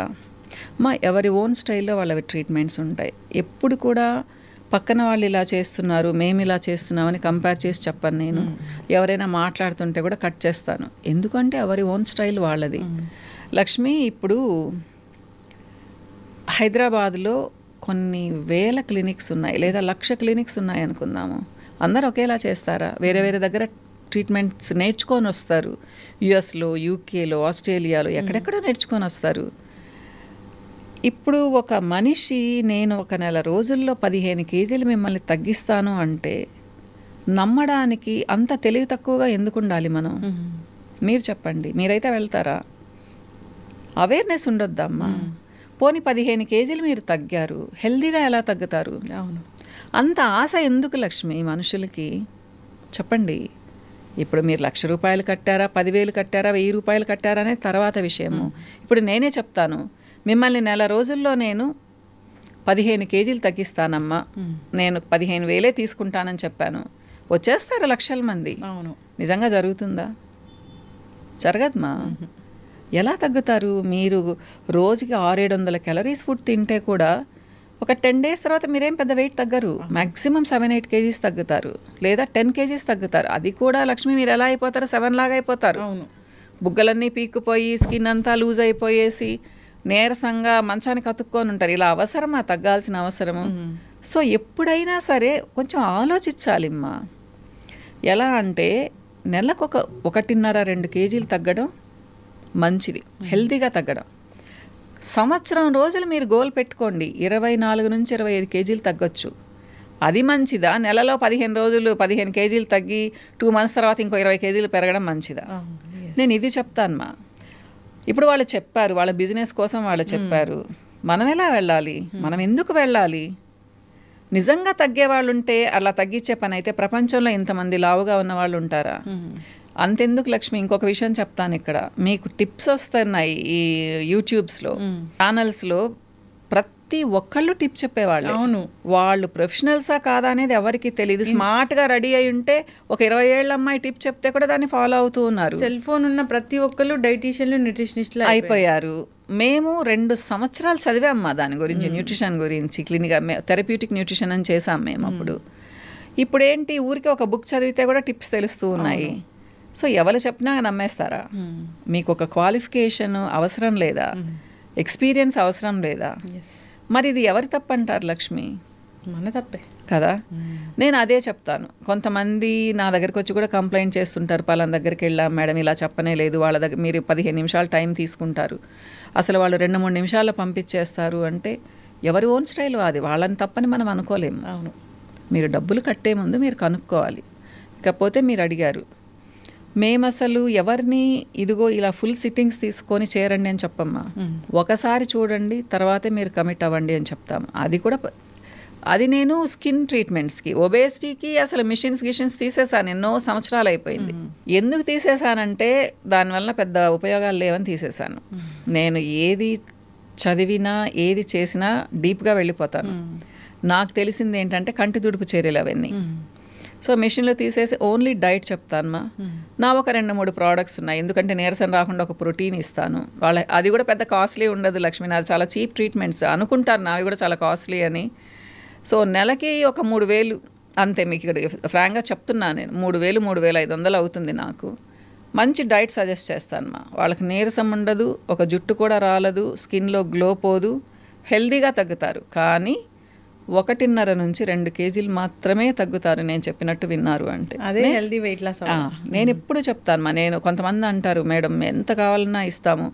ఎవరి ఓన్ స్టైల్లో వాళ్ళవి ట్రీట్మెంట్స్ ఉంటాయి. ఎప్పుడు కూడా పక్కన వాళ్ళు ఇలా చేస్తున్నారు, మేము ఇలా చేస్తున్నామని కంపేర్ చేసి చెప్పను నేను. ఎవరైనా మాట్లాడుతుంటే కూడా కట్ చేస్తాను, ఎందుకంటే ఎవరి ఓన్ స్టైల్ వాళ్ళది. లక్ష్మి, ఇప్పుడు హైదరాబాద్లో కొన్ని వేల క్లినిక్స్ ఉన్నాయి, లేదా 1,00,000 క్లినిక్స్ ఉన్నాయి అనుకుందాము. అందరూ ఒకేలా చేస్తారా? వేరే వేరే దగ్గర ట్రీట్మెంట్స్ నేర్చుకొని వస్తారు. యుఎస్లో, యూకేలో, ఆస్ట్రేలియాలో ఎక్కడెక్కడో నేర్చుకొని వస్తారు. ఇప్పుడు ఒక మనిషి నేను ఒక నెల రోజుల్లో 15 కేజీలు మిమ్మల్ని తగ్గిస్తాను అంటే నమ్మడానికి అంత తెలివి తక్కువగా ఎందుకు ఉండాలి మనం? మీరు చెప్పండి, మీరైతే వెళ్తారా? అవేర్నెస్ ఉండొద్దమ్మా. పోనీ 15 కేజీలు మీరు తగ్గారు, హెల్దీగా ఎలా తగ్గుతారు? అవును, అంత ఆశ ఎందుకు లక్ష్మి మనుషులకి? చెప్పండి. ఇప్పుడు మీరు 1,00,000 రూపాయలు కట్టారా, 10,000 కట్టారా, 1,000 రూపాయలు కట్టారా అనేది తర్వాత విషయము. ఇప్పుడు నేనే చెప్తాను, మిమ్మల్ని నెల రోజుల్లో నేను 15 కేజీలు తగ్గిస్తానమ్మా, నేను 15,000 తీసుకుంటానని చెప్పాను. వచ్చేస్తారు లక్షల మంది. అవును, నిజంగా జరుగుతుందా? జరగదమ్మా. ఎలా తగ్గుతారు? మీరు రోజుకి 600-700 క్యాలరీస్ ఫుడ్ తింటే కూడా ఒక 10 days తర్వాత మీరేం పెద్ద వెయిట్ తగ్గరు. మ్యాక్సిమం 7-8 కేజీస్ తగ్గుతారు, లేదా 10 కేజీస్ తగ్గుతారు. అది కూడా లక్ష్మి మీరు ఎలా అయిపోతారు? 7 లాగా అయిపోతారు. బుగ్గలన్నీ పీక్కుపోయి, స్కిన్ అంతా లూజ్ అయిపోయేసి, నీరసంగా మంచానికి అతుక్కొని ఉంటారు. ఇలా అవసరమా? తగ్గాల్సిన అవసరము. సో ఎప్పుడైనా సరే కొంచెం ఆలోచించాలిమ్మా. ఎలా అంటే నెలకు 1.5-2 కేజీలు తగ్గడం మంచిది, హెల్తీగా తగ్గడం. సంవత్సరం రోజులు మీరు గోల్ పెట్టుకోండి, 24 నుంచి 25 కేజీలు తగ్గొచ్చు. అది మంచిదా? నెలలో 15 రోజులు 15 కేజీలు తగ్గి 2 months తర్వాత ఇంకో 20 కేజీలు పెరగడం మంచిదా? నేను ఇది చెప్తానమ్మా. ఇప్పుడు వాళ్ళు చెప్పారు, వాళ్ళ బిజినెస్ కోసం వాళ్ళు చెప్పారు. మనం ఎలా వెళ్ళాలి? మనం ఎందుకు వెళ్ళాలి? నిజంగా తగ్గేవాళ్ళు ఉంటే అలా తగ్గించే పని అయితే ప్రపంచంలో ఇంతమంది లావుగా ఉన్న వాళ్ళు ఉంటారా? అంతెందుకు లక్ష్మి, ఇంకొక విషయం చెప్తాను ఇక్కడ. మీకు టిప్స్ వస్తున్నాయి ఈ యూట్యూబ్స్లో, ఛానల్స్లో. ప్రతి ఒక్కళ్ళు టిప్ చెప్పేవాళ్ళు. అవును, వాళ్ళు ప్రొఫెషనల్సా కాదా అనేది ఎవరికి తెలియదు. స్మార్ట్గా రెడీ అయి ఉంటే ఒక 20 ఏళ్ళ అమ్మాయి టిప్ చెప్తే కూడా దాన్ని ఫాలో అవుతూ ఉన్నారు. సెల్ ఫోన్ ఉన్న ప్రతి ఒక్కళ్ళు డైటీషియన్లు, న్యూట్రిషనిస్టులు అయిపోయారు. మేము 2 సంవత్సరాలు చదివామ్మా దాని గురించి, న్యూట్రిషన్ గురించి. క్లినిక్గా థెరప్యూటిక్ న్యూట్రిషన్ అని చేసాం మేము అప్పుడు. ఇప్పుడు ఏంటి, ఊరికి ఒక బుక్ చదివితే కూడా టిప్స్ తెలుస్తూ ఉన్నాయి. సో ఎవరు చెప్పినా నమ్మేస్తారా? మీకు ఒక క్వాలిఫికేషన్ అవసరం లేదా? ఎక్స్పీరియన్స్ అవసరం లేదా? మరి ఇది ఎవరి తప్పు అంటారు లక్ష్మి? మన తప్పే కదా. నేను అదే చెప్తాను. కొంతమంది నా దగ్గరికి వచ్చి కూడా కంప్లైంట్ చేస్తుంటారు, పలానా దగ్గరికి వెళ్ళాం మేడం, ఇలా చెప్పనే లేదు. వాళ్ళ దగ్గర మీరు 15 నిమిషాలు టైం తీసుకుంటారు, అసలు వాళ్ళు 2-3 నిమిషాల్లో పంపించేస్తారు అంటే ఎవరి ఓన్ స్టైల్ అది. వాళ్ళని తప్పని మనం అనుకోలేము. అవును, మీరు డబ్బులు కట్టే ముందు మీరు కనుక్కోవాలి. ఇకపోతే మీరు అడిగారు, మేము అసలు ఎవరిని ఇదిగో ఇలా ఫుల్ సిట్టింగ్స్ తీసుకొని చేరండి అని చెప్పమ్మా. ఒకసారి చూడండి, తర్వాతే మీరు కమిట్ అవ్వండి అని చెప్తాము. అది నేను స్కిన్ ట్రీట్మెంట్స్కి, ఒబేసిటీకి అసలు గిషన్స్ తీసేసాను. ఎన్నో సంవత్సరాలు అయిపోయింది. ఎందుకు తీసేసానంటే దానివల్ల పెద్ద ఉపయోగాలు లేవని తీసేసాను. నేను ఏది చదివినా ఏది చేసినా డీప్గా వెళ్ళిపోతాను. నాకు తెలిసింది ఏంటంటే కంటి తుడుపు చర్యలు అవన్నీ. సో మెషిన్లో తీసేసి ఓన్లీ డైట్ చెప్తానమ్మా. నా ఒక 2-3 ప్రోడక్ట్స్ ఉన్నాయి, ఎందుకంటే నీరసం రాకుండా ఒక ప్రోటీన్ ఇస్తాను. అది కూడా పెద్ద కాస్ట్లీ ఉండదు లక్ష్మి, నాది చాలా చీప్ ట్రీట్మెంట్స్ అనుకుంటారు, నావి కూడా చాలా కాస్ట్లీ అని. సో నెలకి ఒక 3,000 అంతే. మీకు ఇక్కడ ఫ్రాంక్గా చెప్తున్నాను నేను, 3,000 3,500 అవుతుంది నాకు. మంచి డైట్ సజెస్ట్ చేస్తానమ్మా. వాళ్ళకి నీరసం ఉండదు, ఒక జుట్టు కూడా రాలదు, స్కిన్లో గ్లో పోదు, హెల్దీగా తగ్గుతారు. కానీ 1.5 నుంచి 2 కేజీలు మాత్రమే తగ్గుతారు నేను చెప్పినట్టు విన్నారు అంటే. అదే హెల్దీ వెయిట్ లాస్. నేను ఎప్పుడు చెప్తాను, నేను కొంతమంది అంటారు మేడం ఎంత కావాలన్నా ఇస్తాము,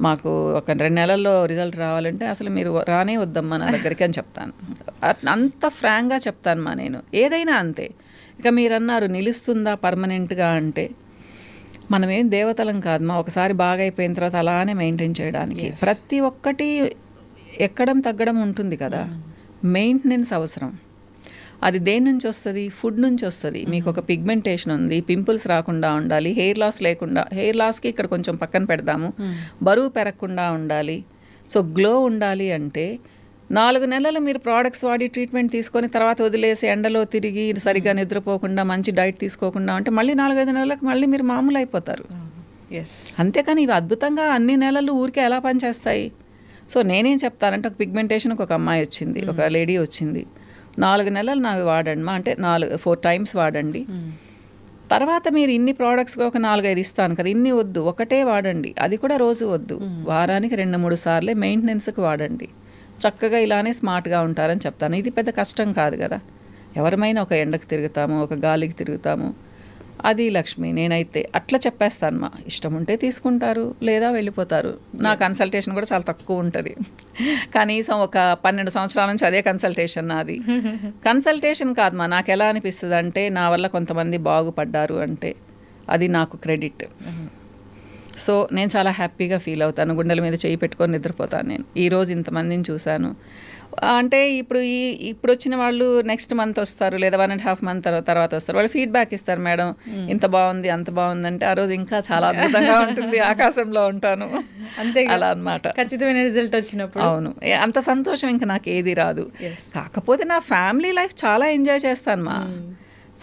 మాకు ఒక 2 నెలల్లో రిజల్ట్ రావాలంటే అసలు మీరు రానే వద్దమ్మా నా దగ్గరికి అని చెప్తాను. అంత ఫ్రాంక్గా చెప్తానమ్మా నేను, ఏదైనా అంతే. ఇక మీరు అన్నారు నిలుస్తుందా పర్మనెంట్గా అంటే, మనమేం దేవతలం కాదమ్మా. ఒకసారి బాగా అయిపోయిన తర్వాత అలానే మెయింటైన్ చేయడానికి ప్రతి ఒక్కటి ఎక్కడం తగ్గడం ఉంటుంది కదా. మెయింటెనెన్స్ అవసరం. అది దేని నుంచి వస్తుంది? ఫుడ్ నుంచి వస్తుంది. మీకు ఒక పిగ్మెంటేషన్ ఉంది, పింపుల్స్ రాకుండా ఉండాలి, హెయిర్ లాస్ లేకుండా, హెయిర్ లాస్కి ఇక్కడ కొంచెం పక్కన పెడదాము, బరువు పెరగకుండా ఉండాలి. సో గ్లో ఉండాలి అంటే 4 నెలలు మీరు ప్రోడక్ట్స్ వాడి ట్రీట్మెంట్ తీసుకొని తర్వాత వదిలేసి ఎండలో తిరిగి సరిగ్గా నిద్రపోకుండా మంచి డైట్ తీసుకోకుండా అంటే మళ్ళీ 4-5 నెలలకు మళ్ళీ మీరు మామూలు అయిపోతారు. అంతేకాని ఇవి అద్భుతంగా అన్ని నెలలు ఊరికే ఎలా పనిచేస్తాయి? సో నేనేం చెప్తానంటే, ఒక పిగ్మెంటేషన్కి ఒక అమ్మాయి వచ్చింది, ఒక లేడీ వచ్చింది, 4 నెలలు నావి వాడండి అంటే 4 టైమ్స్ వాడండి. తర్వాత మీరు ఇన్ని ప్రోడక్ట్స్ ఒక 4-5 ఇస్తాను కదా, ఇన్ని వద్దు, ఒకటే వాడండి, అది కూడా రోజు వద్దు, వారానికి 2-3 సార్లే మెయింటెనెన్స్కి వాడండి, చక్కగా ఇలానే స్మార్ట్గా ఉంటారని చెప్తాను. ఇది పెద్ద కష్టం కాదు కదా. ఎవరమైనా ఒక ఎండకు తిరుగుతాము, ఒక గాలికి తిరుగుతాము. అది లక్ష్మి, నేనైతే అట్లా చెప్పేస్తాను. మా ఇష్టం ఉంటే తీసుకుంటారు, లేదా వెళ్ళిపోతారు. నా కన్సల్టేషన్ కూడా చాలా తక్కువ ఉంటుంది. కనీసం ఒక 12 సంవత్సరాల నుంచి అదే కన్సల్టేషన్ నాది. కన్సల్టేషన్ కాదు మా, నాకు ఎలా అనిపిస్తుంది అంటే, నా వల్ల కొంతమంది బాగుపడ్డారు అంటే అది నాకు క్రెడిట్. సో నేను చాలా హ్యాపీగా ఫీల్ అవుతాను, గుండెల మీద చేయి పెట్టుకొని నిద్రపోతాను. నేను ఈరోజు ఇంతమందిని చూశాను అంటే, ఇప్పుడు వచ్చిన వాళ్ళు నెక్స్ట్ మంత్ వస్తారు, లేదా 1.5 మంత్ తర్వాత వస్తారు. వాళ్ళు ఫీడ్బ్యాక్ ఇస్తారు, మేడం ఇంత బాగుంది అంత బాగుంది అంటే, ఆ రోజు ఇంకా చాలా అద్భుతంగా ఉంటుంది, ఆకాశంలో ఉంటాను. అంతే అలా అన్నమాట. ఖచ్చితమైన రిజల్ట్ వచ్చినప్పుడు అవును, అంత సంతోషం ఇంకా నాకు ఏది రాదు. కాకపోతే నా ఫ్యామిలీ లైఫ్ చాలా ఎంజాయ్ చేస్తాను మా.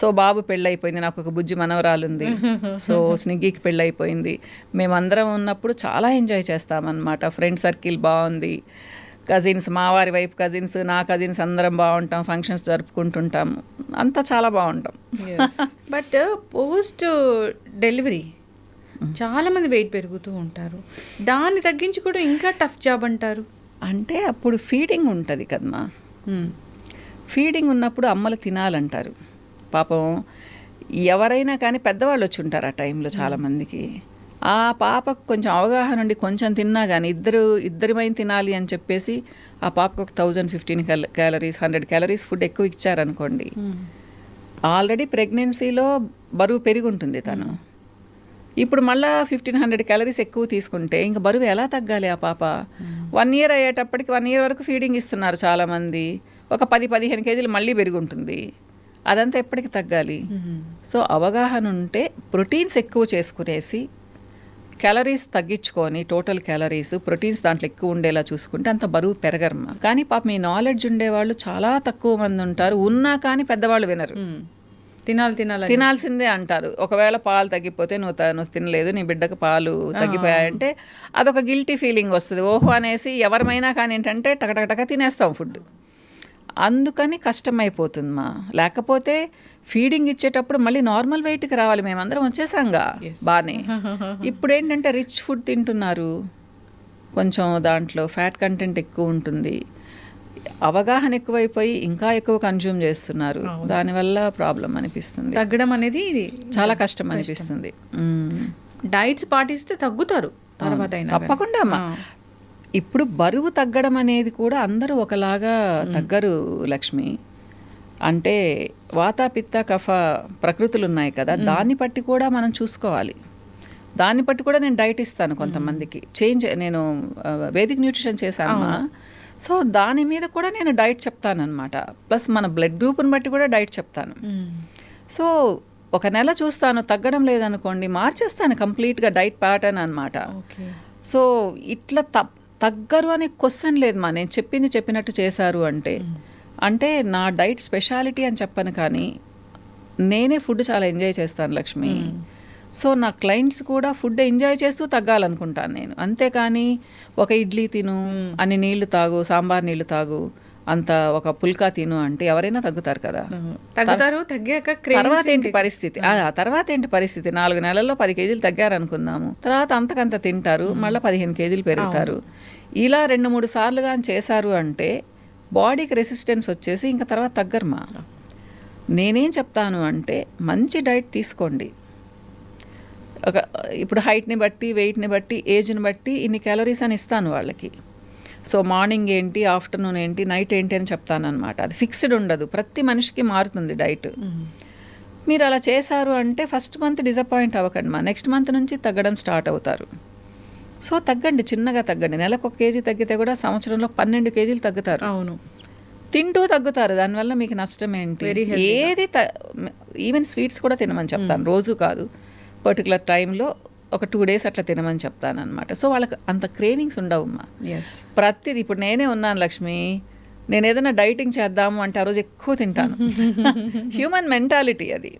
సో బాబు పెళ్ళైపోయింది, నాకు ఒక బుజ్జి మనవరాలు ఉంది. సో స్నిగ్గికి పెళ్ళైపోయింది. మేమందరం ఉన్నప్పుడు చాలా ఎంజాయ్ చేస్తామన్నమాట. ఫ్రెండ్ సర్కిల్ బాగుంది, కజిన్స్, మా వారి వైపు కజిన్స్, నా కజిన్స్ అందరం బాగుంటాం, ఫంక్షన్స్ జరుపుకుంటుంటాం, అంతా చాలా బాగుంటాం. బట్ పోస్ట్ డెలివరీ చాలామంది వెయిట్ పెరుగుతూ ఉంటారు, దాన్ని తగ్గించుకోవడం ఇంకా టఫ్ జాబ్ అంటారు. అంటే అప్పుడు ఫీడింగ్ ఉంటుంది కదమ్మా. ఫీడింగ్ ఉన్నప్పుడు అమ్మలు తినాలంటారు. పాపం ఎవరైనా కానీ పెద్దవాళ్ళు వచ్చి ఉంటారు ఆ టైంలో చాలామందికి. ఆ పాపకు కొంచెం అవగాహన ఉండి కొంచెం తిన్నా కానీ ఇద్దరిమైనా తినాలి అని చెప్పేసి ఆ పాపకు ఒక 1015 క్యాలరీస్ 100 క్యాలరీస్ ఫుడ్ ఎక్కువ ఇచ్చారనుకోండి, ఆల్రెడీ ప్రెగ్నెన్సీలో బరువు పెరిగి ఉంటుంది తను. ఇప్పుడు మళ్ళీ 1500 క్యాలరీస్ ఎక్కువ తీసుకుంటే ఇంకా బరువు ఎలా తగ్గాలి ఆ పాప? 1 ఇయర్ అయ్యేటప్పటికి 1 ఇయర్ వరకు ఫీడింగ్ ఇస్తున్నారు చాలామంది, ఒక 10-15 కేజీలు మళ్ళీ పెరిగి ఉంటుంది. అదంతా ఎప్పటికి తగ్గాలి? సో అవగాహన ఉంటే ప్రోటీన్స్ ఎక్కువ చేసుకునేసి క్యాలరీస్ తగ్గించుకొని, టోటల్ క్యాలరీస్ ప్రోటీన్స్ దాంట్లో ఎక్కువ ఉండేలా చూసుకుంటే అంత బరువు పెరగరమ్మా. కానీ పాప మీ నాలెడ్జ్ ఉండేవాళ్ళు చాలా తక్కువ మంది ఉంటారు, ఉన్నా కానీ పెద్దవాళ్ళు వినరు. తినాల్సిందే అంటారు. ఒకవేళ పాలు తగ్గిపోతే నువ్వు తినలేదు, నీ బిడ్డకు పాలు తగ్గిపోయాయంటే అదొక గిల్టీ ఫీలింగ్ వస్తుంది. ఓహో అనేసి ఎవరమైనా కానీ ఏంటంటే టకటక తినేస్తాం ఫుడ్. అందుకని కష్టమైపోతుందమ్మా. లేకపోతే ఫీడింగ్ ఇచ్చేటప్పుడు మళ్ళీ నార్మల్ వెయిట్కి రావాలి. మేమందరం వచ్చేసాంగా బాగానే. ఇప్పుడు ఏంటంటే రిచ్ ఫుడ్ తింటున్నారు, కొంచెం దాంట్లో ఫ్యాట్ కంటెంట్ ఎక్కువ ఉంటుంది, అవగాహన ఎక్కువైపోయి ఇంకా ఎక్కువ కన్జ్యూమ్ చేస్తున్నారు. దానివల్ల ప్రాబ్లం అనిపిస్తుంది, తగ్గడం అనేది చాలా కష్టం అనిపిస్తుంది. డైట్స్ పాటిస్తే తగ్గుతారు తర్వాత తప్పకుండా అమ్మా. ఇప్పుడు బరువు తగ్గడం అనేది కూడా అందరూ ఒకలాగా తగ్గరు లక్ష్మి. అంటే వాత పిత్త కఫ ప్రకృతులు ఉన్నాయి కదా, దాన్ని బట్టి కూడా మనం చూసుకోవాలి. దాన్ని బట్టి కూడా నేను డైట్ ఇస్తాను కొంతమందికి. నేను వేదిక్ న్యూట్రిషన్ చేశానమ్మా. సో దాని మీద కూడా నేను డైట్ చెప్తానన్నమాట. ప్లస్ మన బ్లడ్ గ్రూప్ని బట్టి కూడా డైట్ చెప్తాను. సో ఒక నెల చూస్తాను, తగ్గడం లేదనుకోండి మార్చేస్తాను కంప్లీట్గా డైట్ ప్యాటర్న్ అనమాట. సో ఇట్లా తగ్గరు అనే క్వశ్చన్ లేదు మా. నేను చెప్పింది చెప్పినట్టు చేశారు అంటే నా డైట్ స్పెషాలిటీ అని చెప్పను, కానీ నేనే ఫుడ్ చాలా ఎంజాయ్ చేస్తాను లక్ష్మి. సో నా క్లయింట్స్ కూడా ఫుడ్ ఎంజాయ్ చేస్తూ తగ్గాలనుకుంటాను నేను. అంతేకాని ఒక ఇడ్లీ తిను, అన్ని నీళ్లు తాగు, సాంబార్ నీళ్లు తాగు, అంత ఒక పుల్కా తిను అంటే ఎవరైనా తగ్గుతారు కదా. తర్వాత ఏంటి పరిస్థితి? తర్వాత ఏంటి పరిస్థితి? 4 నెలల్లో 10 కేజీలు తగ్గారనుకుందాము, తర్వాత అంతకంత తింటారు, మళ్ళీ 15 కేజీలు పెరుగుతారు. ఇలా 2-3 సార్లుగా చేశారు అంటే బాడీకి రెసిస్టెన్స్ వచ్చేసి ఇంకా తర్వాత తగ్గరమా. నేనేం చెప్తాను అంటే మంచి డైట్ తీసుకోండి. ఇప్పుడు హైట్ని బట్టి, వెయిట్ని బట్టి, ఏజ్ని బట్టి ఇన్ని క్యాలరీస్ అని ఇస్తాను వాళ్ళకి. సో మార్నింగ్ ఏంటి, ఆఫ్టర్నూన్ ఏంటి, నైట్ ఏంటి అని చెప్తాను అనమాట. అది ఫిక్స్డ్ ఉండదు, ప్రతి మనిషికి మారుతుంది డైట్. మీరు అలా చేశారు అంటే ఫస్ట్ మంత్ డిసప్పాయింట్ అవ్వకండి మా, నెక్స్ట్ మంత్ నుంచి తగ్గడం స్టార్ట్ అవుతారు. సో తగ్గండి, చిన్నగా తగ్గండి. నెలకు 1 కేజీ తగ్గితే కూడా సంవత్సరంలో 12 కేజీలు తగ్గుతారు. అవును, తింటూ తగ్గుతారు. దానివల్ల మీకు నష్టం ఏంటి? ఏది ఈవెన్ స్వీట్స్ కూడా తినమని చెప్తాను, రోజు కాదు, పర్టికులర్ టైంలో ఒక 2 days అట్లా తినమని చెప్తాను అనమాట. సో వాళ్ళకి అంత క్రేవింగ్స్ ఉండవమ్మా. ప్రతిది ఇప్పుడు నేనే ఉన్నాను లక్ష్మి, నేను ఏదైనా డైటింగ్ చేద్దాము అంటే ఆ రోజు ఎక్కువ తింటాను. హ్యూమన్ మెంటాలిటీ అది.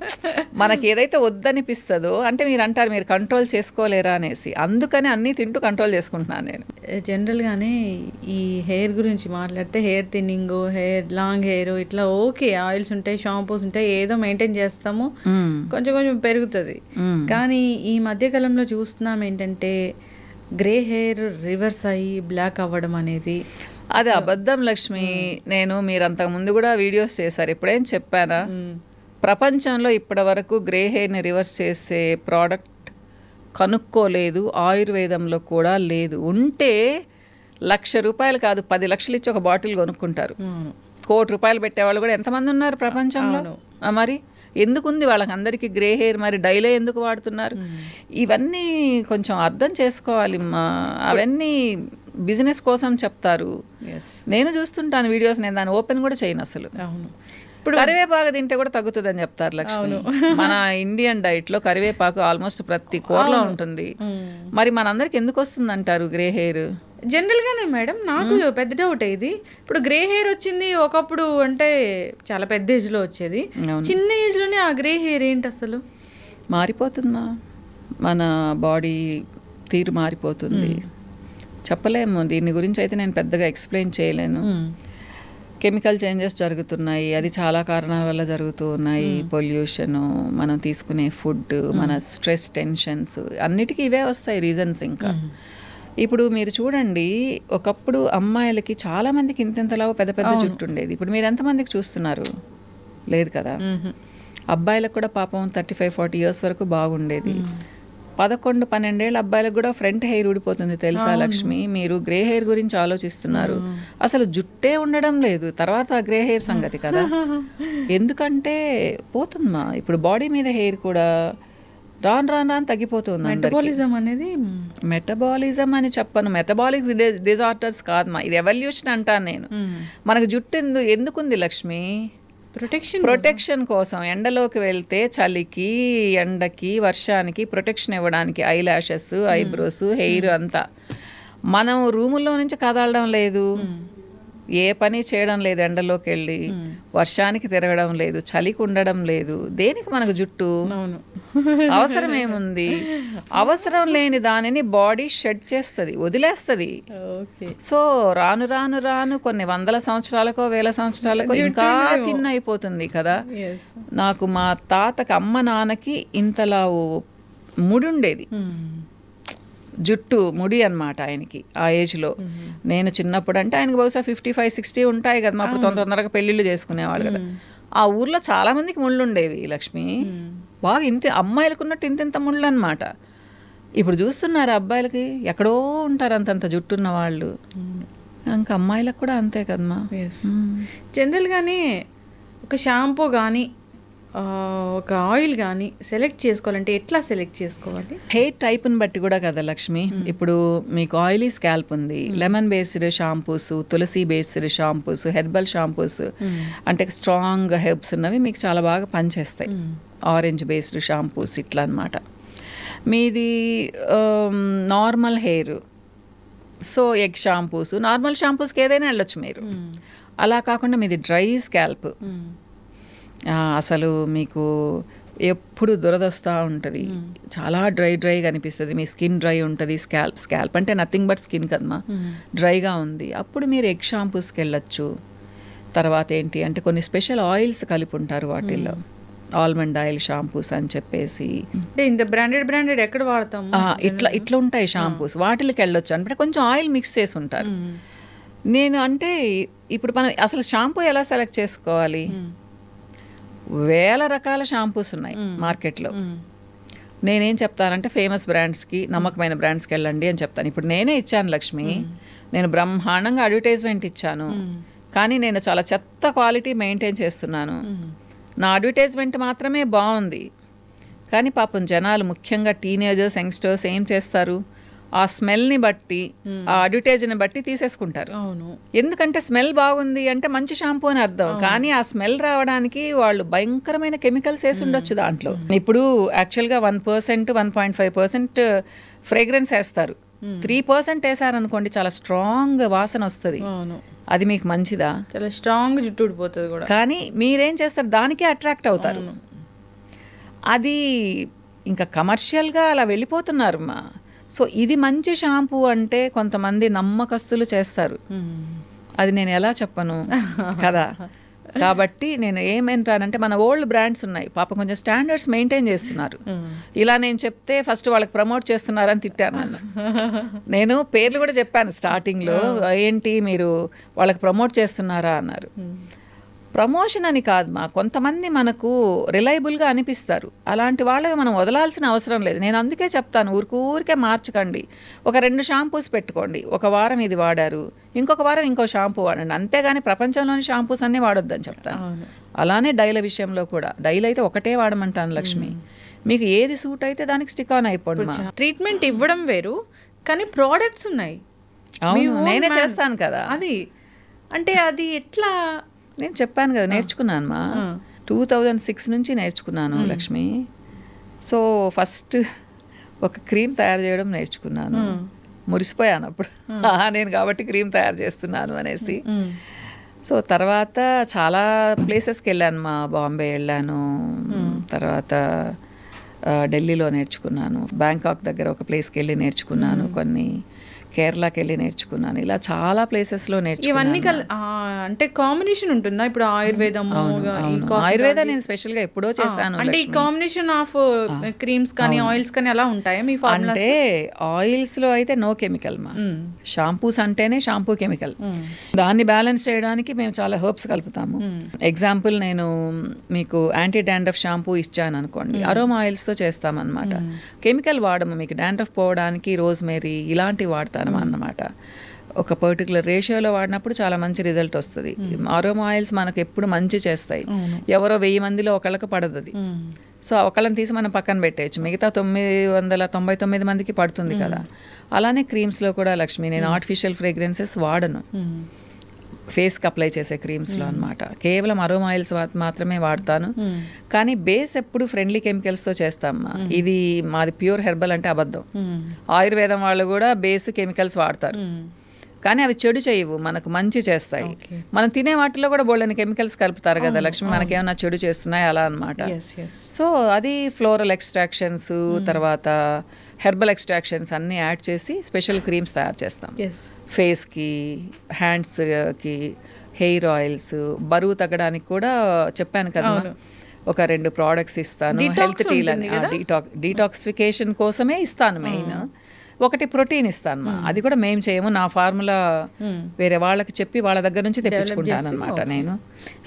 మనకి ఏదైతే వద్దనిపిస్తుందో, అంటే మీరు అంటారు మీరు కంట్రోల్ చేసుకోలేరా అనేసి, అందుకని అన్నీ తింటూ కంట్రోల్ చేసుకుంటున్నాను నేను. జనరల్గానే ఈ హెయిర్ గురించి మాట్లాడితే hair thinning, hair long hair ఇట్లా ఓకే, ఆయిల్స్ ఉంటాయి, షాంపూస్ ఉంటాయి, ఏదో మెయింటైన్ చేస్తాము, కొంచెం కొంచెం పెరుగుతుంది. కానీ ఈ మధ్యకాలంలో చూస్తున్నాం ఏంటంటే గ్రే హెయిర్ రివర్స్ అయ్యి బ్లాక్ అవ్వడం అనేది అది అబద్ధం లక్ష్మి. నేను మీరు అంతకుముందు కూడా వీడియోస్ చేశారు, ఇప్పుడేం చెప్పానా? ప్రపంచంలో ఇప్పటి వరకు గ్రే హెయిర్ని రివర్స్ చేసే ప్రోడక్ట్ కనుక్కోలేదు, ఆయుర్వేదంలో కూడా లేదు. ఉంటే ₹1,00,000 కాదు 10 లక్షలు ఇచ్చి ఒక బాటిల్ కొనుక్కుంటారు. ₹1,00,00,000 పెట్టేవాళ్ళు కూడా ఎంతమంది ఉన్నారు ప్రపంచంలో? మరి ఎందుకుంది వాళ్ళకి అందరికీ గ్రే హెయిర్? మరి డైలీ ఎందుకు వాడుతున్నారు? ఇవన్నీ కొంచెం అర్థం చేసుకోవాలి. అవన్నీ బిజినెస్ కోసం చెప్తారు. నేను చూస్తుంటాను వీడియోస్, నేను దాన్ని ఓపెన్ కూడా చేయను అసలు. ఇప్పుడు కరివేపాకు తింటే కూడా తగ్గుతుంది అని చెప్తారు లక్ష్మి. మన ఇండియన్ డైట్లో కరివేపాకు ఆల్మోస్ట్ ప్రతి కూరలో ఉంటుంది. మరి మనందరికి ఎందుకు వస్తుంది అంటారు గ్రే హెయిర్? జనరల్గానే మేడం నాకు పెద్ద డౌట్ ఇది. ఇప్పుడు గ్రే హెయిర్ వచ్చింది ఒకప్పుడు, అంటే చాలా పెద్ద ఏజ్లో వచ్చేది, చిన్న ఏజ్లోనే ఆ గ్రే హెయిర్ ఏంటి అసలు? మారిపోతుందా, మన బాడీ తీరు మారిపోతుంది. చెప్పలేము, దీని గురించి అయితే నేను పెద్దగా ఎక్స్ప్లెయిన్ చేయలేను. కెమికల్ చేంజెస్ జరుగుతున్నాయి, అది చాలా కారణాల వల్ల జరుగుతూ ఉన్నాయి. పొల్యూషను, మనం తీసుకునే ఫుడ్, మన స్ట్రెస్, టెన్షన్స్, అన్నిటికీ ఇవే వస్తాయి రీజన్స్. ఇంకా ఇప్పుడు మీరు చూడండి, ఒకప్పుడు అమ్మాయిలకి చాలా మందికి ఇంతెంతలాగా పెద్ద పెద్ద జుట్టు ఉండేది. ఇప్పుడు మీరు ఎంతమందికి చూస్తున్నారు? లేదు కదా. అబ్బాయిలకు కూడా పాపం 35-40 years వరకు బాగుండేది. 11-12 ఏళ్ళ అబ్బాయిలకు కూడా ఫ్రంట్ హెయిర్ ఊడిపోతుంది తెలుసా లక్ష్మి? మీరు గ్రే హెయిర్ గురించి ఆలోచిస్తున్నారు, అసలు జుట్టే ఉండడం లేదు. తర్వాత గ్రే హెయిర్ సంగతి కదా. ఎందుకంటే పోతుందమ్మా, ఇప్పుడు బాడీ మీద హెయిర్ కూడా రాను రాను రాను తగ్గిపోతుంది. మెటబాలిజం అనేది, మెటబాలిజం అని చెప్పను, మెటబాలిక్ డిజార్డర్స్ కాదమ్మా, ఇది ఎవల్యూషన్ అంటాను నేను. మనకు జుట్టు ఎందుకుంది లక్ష్మి? ప్రొటెక్షన్ కోసం. ఎండలోకి వెళ్తే చలికి, ఎండకి, వర్షానికి ప్రొటెక్షన్ ఇవ్వడానికి. ఐ ల్యాషెస్, ఐబ్రోస్, హెయిర్ అంతా. మనం రూముల్లో నుంచి కదలడం లేదు, ఏ పని చేయడం లేదు, ఎండలోకి వెళ్ళి వర్షానికి తిరగడం లేదు, చలికి ఉండడం లేదు. దేనికి మనకు జుట్టు? అవసరం ఏముంది? అవసరం లేని దానిని బాడీ షెడ్ చేస్తుంది, వదిలేస్తుంది. సో రాను రాను రాను కొన్ని 100 సంవత్సరాలకో 1000 సంవత్సరాలకో ఇంకా తిన్న అయిపోతుంది కదా. నాకు మా తాతకి, అమ్మ నాన్నకి ఇంతలా ముడి ఉండేది, జుట్టు ముడి అనమాట ఆయనకి ఆ ఏజ్లో. నేను చిన్నప్పుడు అంటే ఆయనకి బహుశా 55-60 ఉంటాయి కదా. అప్పుడు తొందరగా పెళ్ళిళ్ళు చేసుకునేవాళ్ళు కదా. ఆ ఊర్లో చాలా మందికి ముళ్ళు ఉండేవి లక్ష్మి, బాగా అమ్మాయిలకు ఉన్నట్టు ఇంత ముళ్ళు అనమాట. ఇప్పుడు చూస్తున్నారు అబ్బాయిలకి ఎక్కడో ఉంటారు అంతంత జుట్టున్న వాళ్ళు, ఇంకా అమ్మాయిలకు కూడా అంతే కదమ్మా. జనరల్గానే ఒక షాంపూ కానీ ఒక ఆయిల్ కానీ సెలెక్ట్ చేసుకోవాలంటే ఎట్లా సెలెక్ట్ చేసుకోవాలి? హెయిర్ టైప్ని బట్టి కూడా కదా లక్ష్మి. ఇప్పుడు మీకు ఆయిలీ స్కాల్ప్ ఉంది, లెమన్ బేస్డ్ షాంపూస్, తులసి బేస్డ్ షాంపూస్, హెర్బల్ షాంపూస్, అంటే స్ట్రాంగ్ హెర్బ్స్ ఉన్నవి మీకు చాలా బాగా పనిచేస్తాయి. ఆరెంజ్ బేస్డ్ షాంపూస్ ఇట్లా అనమాట. మీది normal hair, so egg shampoos, normal షాంపూస్కి ఏదైనా వెళ్ళొచ్చు మీరు. అలా కాకుండా మీది డ్రై స్కాల్ప్, అసలు మీకు ఎప్పుడు దురదొస్తూ ఉంటుంది, చాలా డ్రైగా అనిపిస్తుంది, మీ స్కిన్ డ్రై ఉంటుంది. స్కాల్ప్ అంటే నథింగ్ బట్ స్కిన్ కదమ్మా, డ్రైగా ఉంది. అప్పుడు మీరు ఎగ్ షాంపూస్కి వెళ్ళొచ్చు. తర్వాత ఏంటి అంటే కొన్ని స్పెషల్ ఆయిల్స్ కలిపి ఉంటారు వాటిల్లో, ఆల్మండ్ ఆయిల్ షాంపూస్ అని చెప్పేసి. ఇంత బ్రాండెడ్ ఎక్కడ వాడతాం, ఇట్లా ఉంటాయి షాంపూస్, వాటికి వెళ్ళొచ్చు. అంటే కొంచెం ఆయిల్ మిక్స్ చేసి ఉంటారు. నేను అంటే ఇప్పుడు మనం అసలు షాంపూ ఎలా సెలెక్ట్ చేసుకోవాలి? 1000 రకాల షాంపూస్ ఉన్నాయి మార్కెట్లో. నేనేం చెప్తానంటే ఫేమస్ బ్రాండ్స్కి, నమ్మకమైన బ్రాండ్స్కి వెళ్ళండి అని చెప్తాను. ఇప్పుడు నేనే ఇచ్చాను లక్ష్మి, నేను బ్రహ్మాండంగా అడ్వర్టైజ్మెంట్ ఇచ్చాను, కానీ నేను చాలా చెత్త క్వాలిటీ మెయింటైన్ చేస్తున్నాను. నా అడ్వర్టైజ్మెంట్ మాత్రమే బాగుంది, కానీ పాపం జనాలు, ముఖ్యంగా టీనేజర్స్, యంగ్స్టర్స్ ఏం చేస్తారు, ఆ స్మెల్ని బట్టి ఆ అడ్వర్టైజ్ని బట్టి తీసేసుకుంటారు. ఎందుకంటే స్మెల్ బాగుంది అంటే మంచి షాంపూ అని అర్థం. కానీ ఆ స్మెల్ రావడానికి వాళ్ళు భయంకరమైన కెమికల్స్ వేసి ఉండొచ్చు దాంట్లో. ఇప్పుడు యాక్చువల్గా 1%, 1.5% ఫ్రేగ్రెన్స్ వేస్తారు. 3% వేసారనుకోండి చాలా స్ట్రాంగ్ వాసన వస్తుంది. అది మీకు మంచిదా? చాలా స్ట్రాంగ్ జుట్టు ఊడిపోతుంది కూడా. కానీ మీరేం చేస్తారు, దానికే అట్రాక్ట్ అవుతారు. అది ఇంకా కమర్షియల్గా అలా వెళ్ళిపోతున్నారు మా. సో ఇది మంచి షాంపూ అంటే కొంతమంది నమ్మకస్తులు చేస్తారు. అది నేను ఎలా చెప్పను కదా. కాబట్టి నేను ఏమంటానంటే మన ఓల్డ్ బ్రాండ్స్ ఉన్నాయి పాపం కొంచెం స్టాండర్డ్స్ మెయింటైన్ చేస్తున్నారు. ఇలా నేను చెప్తే ఫస్ట్ వాళ్ళకి ప్రమోట్ చేస్తున్నారని తిట్టాను నన్ను. నేను పేర్లు కూడా చెప్పాను స్టార్టింగ్లో, ఏంటి మీరు వాళ్ళకి ప్రమోట్ చేస్తున్నారా అన్నారు. ప్రమోషన్ అని కాదు మా, కొంతమంది మనకు రిలయబుల్గా అనిపిస్తారు. అలాంటి వాళ్ళని మనం వదలాల్సిన అవసరం లేదు. నేను అందుకే చెప్తాను, ఊరికే మార్చకండి. ఒక 2 షాంపూస్ పెట్టుకోండి. ఒక వారం ఇది వాడారు, ఇంకొక వారం ఇంకో షాంపూ వాడండి. అంతేగాని ప్రపంచంలోని షాంపూస్ అన్నీ వాడొద్దని చెప్తాను. అలానే డైల విషయంలో కూడా, డైల్ అయితే ఒకటే వాడమంటాను లక్ష్మి. మీకు ఏది సూట్ అయితే దానికి స్టిక్ ఆన్ అయిపోండి. ట్రీట్మెంట్ ఇవ్వడం వేరు, కానీ ప్రోడక్ట్స్ ఉన్నాయి. అవును, నేనే చేస్తాను కదా. అది అంటే అది ఎట్లా నేను చెప్పాను కదా, నేర్చుకున్నాను మా. 2006 నుంచి నేర్చుకున్నాను లక్ష్మి. సో ఫస్ట్ ఒక క్రీమ్ తయారు చేయడం నేర్చుకున్నాను. మురిసిపోయాను అప్పుడు, నేను కాబట్టి క్రీమ్ తయారు చేస్తున్నాను అనేసి. సో తర్వాత చాలా ప్లేసెస్కి వెళ్ళాను మా. బాంబే వెళ్ళాను, తర్వాత ఢిల్లీలో నేర్చుకున్నాను, బ్యాంకాక్ దగ్గర ఒక ప్లేస్కి వెళ్ళి నేర్చుకున్నాను, కొన్ని కేరళకి వెళ్ళి నేర్చుకున్నాను. ఇలా చాలా ప్లేసెస్లో నేర్చుకున్నాను. ఇవన్నీ అంటే కాంబినేషన్ ఉంటుందా? ఇప్పుడు ఆయుర్వేదం, ఆయుర్వేదం నేను స్పెషల్గా ఎప్పుడో చేశాను. అంటే ఈ కాంబినేషన్ ఆఫ్ క్రీమ్స్ కానీ ఆయిల్స్ కానీ అలా ఉంటాయా మీ ఫార్ములా? అంటే ఆయిల్స్లో అయితే నో కెమికల్ మా. షాంపూస్ అంటేనే షాంపూ కెమికల్. దాన్ని బ్యాలెన్స్ చేయడానికి మేము చాలా హెర్బ్స్ కలుపుతాము. ఎగ్జాంపుల్ నేను మీకు యాంటీ డాండ్రఫ్ షాంపూ ఇచ్చాను అనుకోండి, అరోమా ఆయిల్స్తో చేస్తామన్నమాట. కెమికల్ వాడము. మీకు డాండ్రఫ్ పోవడానికి రోజ్మేరీ ఇలాంటివి వాడతాను అన్నమాట. ఒక పర్టికులర్ రేషియోలో వాడినప్పుడు చాలా మంచి రిజల్ట్ వస్తుంది. అరోమా ఆయిల్స్ మనకు ఎప్పుడు మంచి చేస్తాయి. ఎవరో 1000 మందిలో ఒకళ్ళకి పడదు అది. సో ఒకళ్ళని తీసి మనం పక్కన పెట్టేయచ్చు, మిగతా 999 మందికి పడుతుంది కదా. అలానే క్రీమ్స్లో కూడా లక్ష్మి, నేను ఆర్టిఫిషియల్ ఫ్రేగ్రెన్సెస్ వాడను ఫేస్కి అప్లై చేసే క్రీమ్స్లో అనమాట. కేవలం అరోమా ఆయిల్స్ మాత్రమే వాడతాను. కానీ బేస్ ఎప్పుడు ఫ్రెండ్లీ కెమికల్స్తో చేస్తామా. ఇది మాది ప్యూర్ హెర్బల్ అంటే అబద్ధం. ఆయుర్వేదం వాళ్ళు కూడా బేస్ కెమికల్స్ వాడతారు, కానీ అవి చెడు చేయవు, మనకు మంచి చేస్తాయి. మనం తినే వాటిలో కూడా బోల్డని కెమికల్స్ కలుపుతారు కదా లక్ష్మి, మనకేమన్నా చెడు చేస్తున్నాయి అలా అనమాట. సో అది ఫ్లోరల్ ఎక్స్ట్రాక్షన్స్, తర్వాత హెర్బల్ ఎక్స్ట్రాక్షన్స్ అన్నీ యాడ్ చేసి స్పెషల్ క్రీమ్స్ తయారు చేస్తాం. ఫేస్కి, హ్యాండ్స్కి, హెయిర్ ఆయిల్స్, బరువు తగ్గడానికి కూడా చెప్పాను కదా, ఒక 2 ప్రోడక్ట్స్ ఇస్తాను. హెల్త్ టీల్ అని డీటాక్సిఫికేషన్ కోసమే ఇస్తాను మెయిన్. ఒకటి ప్రోటీన్ ఇస్తాను. అది కూడా మేము చేయము, నా ఫార్ములా వేరే వాళ్ళకి చెప్పి వాళ్ళ దగ్గర నుంచి తెప్పించుకుంటాను అనమాట నేను.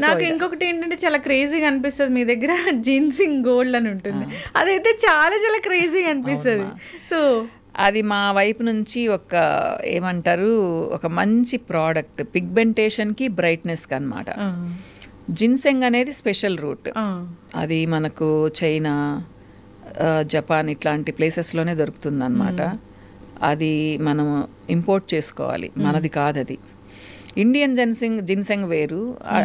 నాకు ఇంకొకటి ఏంటంటే చాలా క్రేజీగా అనిపిస్తుంది మీ దగ్గర జిన్సింగ్ గోల్డ్ అని ఉంటుంది. అదైతే చాలా చాలా క్రేజీగా అనిపిస్తుంది. సో అది మా వైపు నుంచి ఒక ఏమంటారు, ఒక మంచి ప్రోడక్ట్ పిగ్మెంటేషన్కి, బ్రైట్నెస్కి అనమాట. జిన్సెంగ్ అనేది స్పెషల్ రూట్. అది మనకు చైనా, జపాన్ ఇట్లాంటి ప్లేసెస్లోనే దొరుకుతుంది అనమాట. అది మనం ఇంపోర్ట్ చేసుకోవాలి, మనది కాదు అది. ఇండియన్ జిన్సెంగ్ వేరు,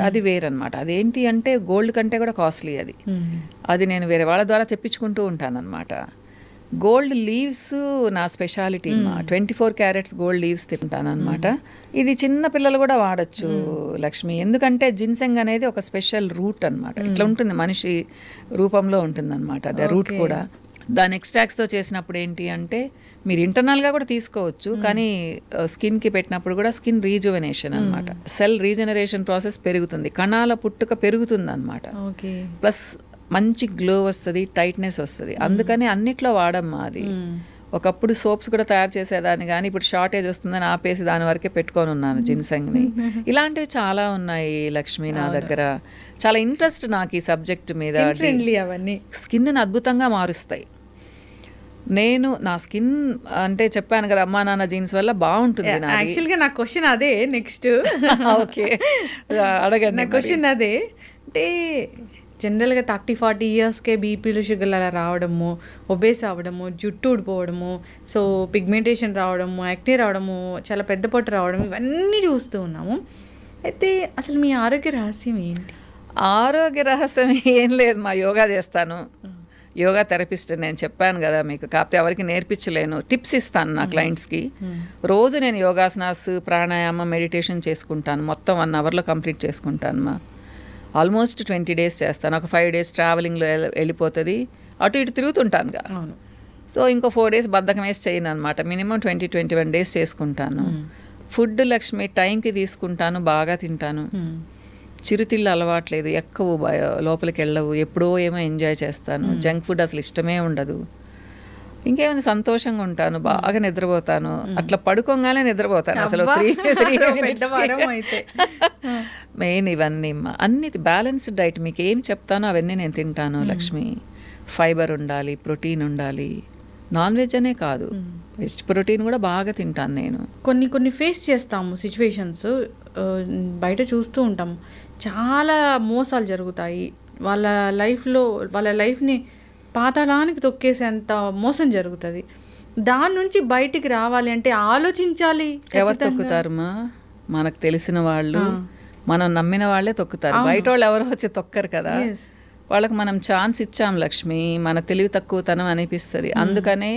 అది వేరు అనమాట. అదేంటి అంటే గోల్డ్ కంటే కూడా కాస్ట్లీ అది. అది నేను వేరే వాళ్ళ ద్వారా తెప్పించుకుంటూ ఉంటాను అనమాట. గోల్డ్ లీవ్స్ నా స్పెషాలిటీ. 24 క్యారెట్స్ గోల్డ్ లీవ్స్ తింటాను అనమాట. ఇది చిన్న పిల్లలు కూడా వాడచ్చు లక్ష్మి, ఎందుకంటే జిన్సెంగ్ అనేది ఒక స్పెషల్ రూట్ అనమాట. ఇట్లా ఉంటుంది, మనిషి రూపంలో ఉంటుంది అనమాట అదే రూట్ కూడా. దాని ఎక్స్ట్రాక్ట్స్తో చేసినప్పుడు ఏంటి అంటే మీరు ఇంటర్నల్గా కూడా తీసుకోవచ్చు, కానీ స్కిన్కి పెట్టినప్పుడు కూడా స్కిన్ రీజువెనేషన్ అనమాట. సెల్ రీజనరేషన్ ప్రాసెస్ పెరుగుతుంది, కణాల పుట్టుక పెరుగుతుంది అనమాట. ప్లస్ మంచి గ్లో వస్తుంది, టైట్నెస్ వస్తుంది. అందుకని అన్నిట్లో వాడమ్మా అది. ఒకప్పుడు సోప్స్ కూడా తయారు చేసేదాన్ని, కానీ ఇప్పుడు షార్టేజ్ వస్తుందని ఆపేసి దాని వరకే పెట్టుకొని ఉన్నాను జిన్సెంగ్ని. ఇలాంటివి చాలా ఉన్నాయి లక్ష్మి నా దగ్గర. చాలా ఇంట్రెస్ట్ నాకు ఈ సబ్జెక్ట్ మీద. స్కిన్ని అద్భుతంగా మారుస్తాయి. నేను నా స్కిన్ అంటే చెప్పాను కదా, అమ్మా నాన్న జీన్స్ వల్ల బాగుంటుంది. యాక్చువల్గా నా క్వశ్చన్ అదే నెక్స్ట్. ఓకే, అడగండి. నా క్వశ్చన్ అదే, అంటే జనరల్గా 30-40 ఇయర్స్కే బీపీలు షుగర్లు అలా రావడము, ఒబేస్ అవ్వడము, జుట్టు ఊడిపోవడము, సో పిగ్మెంటేషన్ రావడము, యాక్నే రావడము, చాలా పెద్ద పొట్టు రావడం, ఇవన్నీ చూస్తూ ఉన్నాము. అయితే అసలు మీ ఆరోగ్య రహస్యం ఏంటి? ఆరోగ్య రహస్యం ఏం లేదు, మా యోగా చేస్తాను, యోగా థెరపిస్ట్ నేను చెప్పాను కదా మీకు. కాకపోతే ఎవరికి నేర్పించలేను, టిప్స్ ఇస్తాను నా క్లయింట్స్కి. రోజు నేను యోగాసనాస్, ప్రాణాయామం, మెడిటేషన్ చేసుకుంటాను. మొత్తం 1 అవర్లో కంప్లీట్ చేసుకుంటాను మా. ఆల్మోస్ట్ 20 days చేస్తాను. ఒక 5 days ట్రావెలింగ్లో వెళ్ళిపోతుంది, అటు ఇటు తిరుగుతుంటానుగా. సో ఇంకో 4 days బద్ధకం వేసి చేయను అనమాట. మినిమం 20-21 days చేసుకుంటాను. ఫుడ్ లక్ష్మి టైంకి తీసుకుంటాను, బాగా తింటాను. చిరుతిళ్ళు అలవాట్లేదు, ఎక్కువ లోపలికి వెళ్ళవు, ఎప్పుడో ఏమో ఎంజాయ్ చేస్తాను. జంక్ ఫుడ్ అసలు ఇష్టమే ఉండదు. ఇంకేముంది, సంతోషంగా ఉంటాను, బాగా నిద్రపోతాను. అట్లా పడుకోగానే నిద్రపోతాను అసలు 3 మెయిన్ ఇవన్నీ అన్ని బ్యాలెన్స్డ్ డైట్. మీకు ఏం చెప్తానో అవన్నీ నేను తింటాను లక్ష్మి. ఫైబర్ ఉండాలి, ప్రోటీన్ ఉండాలి, నాన్ వెజ్ అనే కాదు, వెజ్ ప్రోటీన్ కూడా బాగా తింటాను నేను. కొన్ని ఫేస్ చేస్తాము సిచ్యువేషన్స్, బయట చూస్తూ ఉంటాము, చాలా మోసాలు జరుగుతాయి. వాళ్ళ లైఫ్ని పాతాళానికి తొక్కేసేంత మోసం జరుగుతుంది. దాని నుంచి బయటికి రావాలి అంటే ఆలోచించాలి. ఎవరు తొక్కుతారమ్మా? మనకు తెలిసిన వాళ్ళు, మనం నమ్మిన వాళ్ళే తొక్కుతారు. బయట వాళ్ళు ఎవరో వచ్చి తొక్కరు కదా. వాళ్ళకి మనం ఛాన్స్ ఇచ్చాం లక్ష్మి. మన తెలివి తక్కువతనం అనిపిస్తుంది. అందుకనే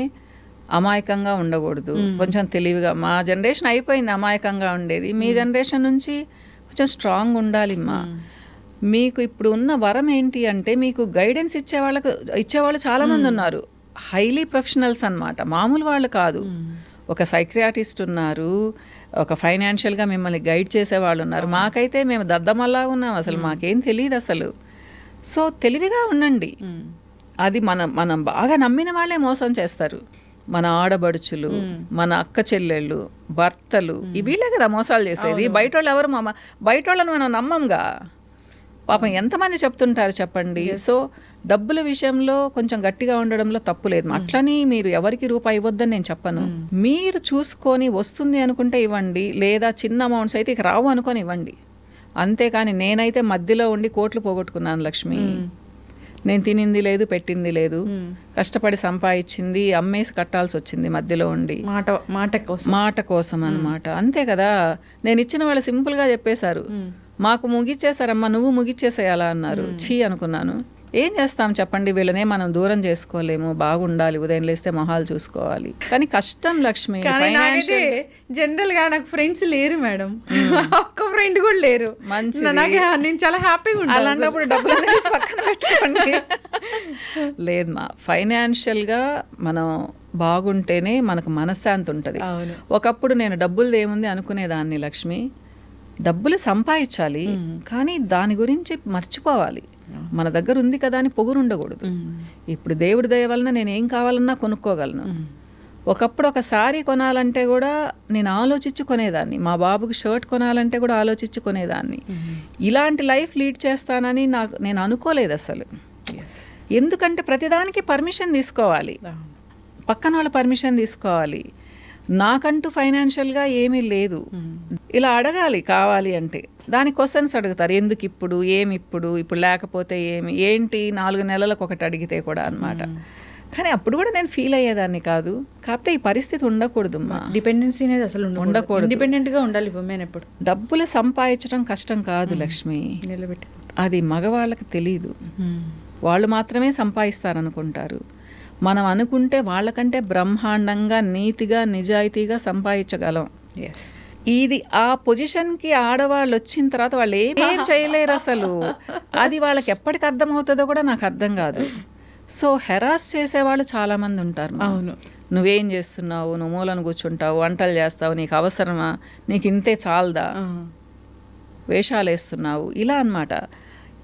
అమాయకంగా ఉండకూడదు, కొంచెం తెలివిగా. మా జనరేషన్ అయిపోయింది అమాయకంగా ఉండేది. మీ జనరేషన్ నుంచి కొంచెం స్ట్రాంగ్ ఉండాలి అమ్మా. మీకు ఇప్పుడు ఉన్న వరం ఏంటి అంటే, మీకు గైడెన్స్ ఇచ్చేవాళ్ళు చాలామంది ఉన్నారు, హైలీ ప్రొఫెషనల్స్ అన్నమాట, మామూలు వాళ్ళు కాదు. ఒక సైక్రియాటిస్ట్ ఉన్నారు, ఒక ఫైనాన్షియల్గా మిమ్మల్ని గైడ్ చేసేవాళ్ళు ఉన్నారు. మాకైతే మేము దద్దమల్లాగా ఉన్నాం, అసలు మాకేం తెలియదు అసలు. సో తెలివిగా ఉండండి. అది మనం బాగా నమ్మిన వాళ్ళే మోసం చేస్తారు. మన ఆడబడుచులు, మన అక్క చెల్లెళ్ళు, భర్తలు, వీళ్ళే కదా మోసాలు చేసేది. బయట వాళ్ళు ఎవరు? బయట వాళ్ళని మనం నమ్మంగా. పాపం ఎంతమంది చెప్తుంటారు చెప్పండి. సో డబ్బుల విషయంలో కొంచెం గట్టిగా ఉండడంలో తప్పు లేదు. అట్లని మీరు ఎవరికి రూపాయి ఇవ్వద్దని నేను చెప్పను. మీరు చూసుకొని వస్తుంది అనుకుంటే ఇవ్వండి, లేదా చిన్న అమౌంట్స్ అయితే ఇక రావు అనుకొని ఇవ్వండి. అంతేకాని నేనైతే మధ్యలో ఉండి కోట్లు పోగొట్టుకున్నాను లక్ష్మి. నేను తినింది లేదు, పెట్టింది లేదు, కష్టపడి సంపాదించింది అమ్మేసి కట్టాల్సి వచ్చింది మధ్యలో ఉండి, మాట కోసం అన్నమాట. అంతే కదా. నేను ఇచ్చిన వాళ్ళు సింపుల్గా చెప్పేశారు, మాకు ముగిచ్చేసారమ్మా, నువ్వు ముగిచ్చేసేయాలా అన్నారు. ఛీ అనుకున్నాను. ఏం చేస్తాం చెప్పండి, వీళ్ళనే మనం దూరం చేసుకోలేము. బాగుండాలి, ఉదయం లేస్తే మొహాలు చూసుకోవాలి, కానీ కష్టం లక్ష్మి. జనరల్ గా నాకు ఫ్రెండ్స్ లేరు మేడం, ఒక్క ఫ్రెండ్ కూడా లేరు. మంచి, నేను చాలా హ్యాపీగా ఉంటాను. అలాంటప్పుడు డబ్బులు పక్కన పెట్టుకోండి. లేదు మా, ఫైనాన్షియల్ గా మనం బాగుంటేనే మనకు మనశ్శాంతి ఉంటుంది. ఒకప్పుడు నేను డబ్బులు ఏముంది అనుకునేదాన్ని లక్ష్మి. డబ్బులు సంపాదించాలి, కానీ దాని గురించి మర్చిపోవాలి. మన దగ్గర ఉంది కదా అని పొగురు ఉండకూడదు. ఇప్పుడు దేవుడి దయ వలన నేను ఏం కావాలన్నా కొనుక్కోగలను. ఒకప్పుడు ఒక సారీ కొనాలంటే కూడా నేను ఆలోచించి కొనేదాన్ని, మా బాబుకి షర్ట్ కొనాలంటే కూడా ఆలోచించి కొనేదాన్ని. ఇలాంటి లైఫ్ లీడ్ చేస్తానని నేను అనుకోలేదు అసలు. ఎందుకంటే ప్రతిదానికి పర్మిషన్ తీసుకోవాలి, పక్కన వాళ్ళ పర్మిషన్ తీసుకోవాలి. నాకంటూ ఫైనాన్షియల్గా ఏమీ లేదు. ఇలా అడగాలి కావాలి అంటే. దాని క్వశ్చన్స్ అడుగుతారు, ఎందుకు ఇప్పుడు, ఏమి ఇప్పుడు లేకపోతే ఏంటి 4 నెలలకు ఒకటి అడిగితే కూడా అన్నమాట. కానీ అప్పుడు కూడా నేను ఫీల్ అయ్యేదాన్ని కాదు. కాకపోతే ఈ పరిస్థితి ఉండకూడదు. డిపెండెన్సీ అనేది అసలు ఉండకూడదు. ఇండిపెండెంట్గా ఉండాలి ఉమెన్. ఎప్పుడు డబ్బులు సంపాదించడం కష్టం కాదు లక్ష్మి, నిలబెట్టి. అది మగవాళ్ళకి తెలీదు. వాళ్ళు మాత్రమే సంపాదిస్తారనుకుంటారు. మనం అనుకుంటే వాళ్ళకంటే బ్రహ్మాండంగా, నీతిగా, నిజాయితీగా సంపాదించగలం. ఇది ఆ పొజిషన్కి ఆడవాళ్ళు వచ్చిన తర్వాత వాళ్ళు ఏం చేయలేరు అసలు. అది వాళ్ళకి ఎప్పటికి అర్థమవుతుందో కూడా నాకు అర్థం కాదు. సో హెరాస్ చేసేవాళ్ళు చాలామంది ఉంటారు. అవును, నువ్వేం చేస్తున్నావు, నువ్వు మూలను కూర్చుంటావు, వంటలు చేస్తావు, నీకు అవసరమా, నీకు ఇంతే చాలదా, వేషాలు వేస్తున్నావు, ఇలా అన్నమాట.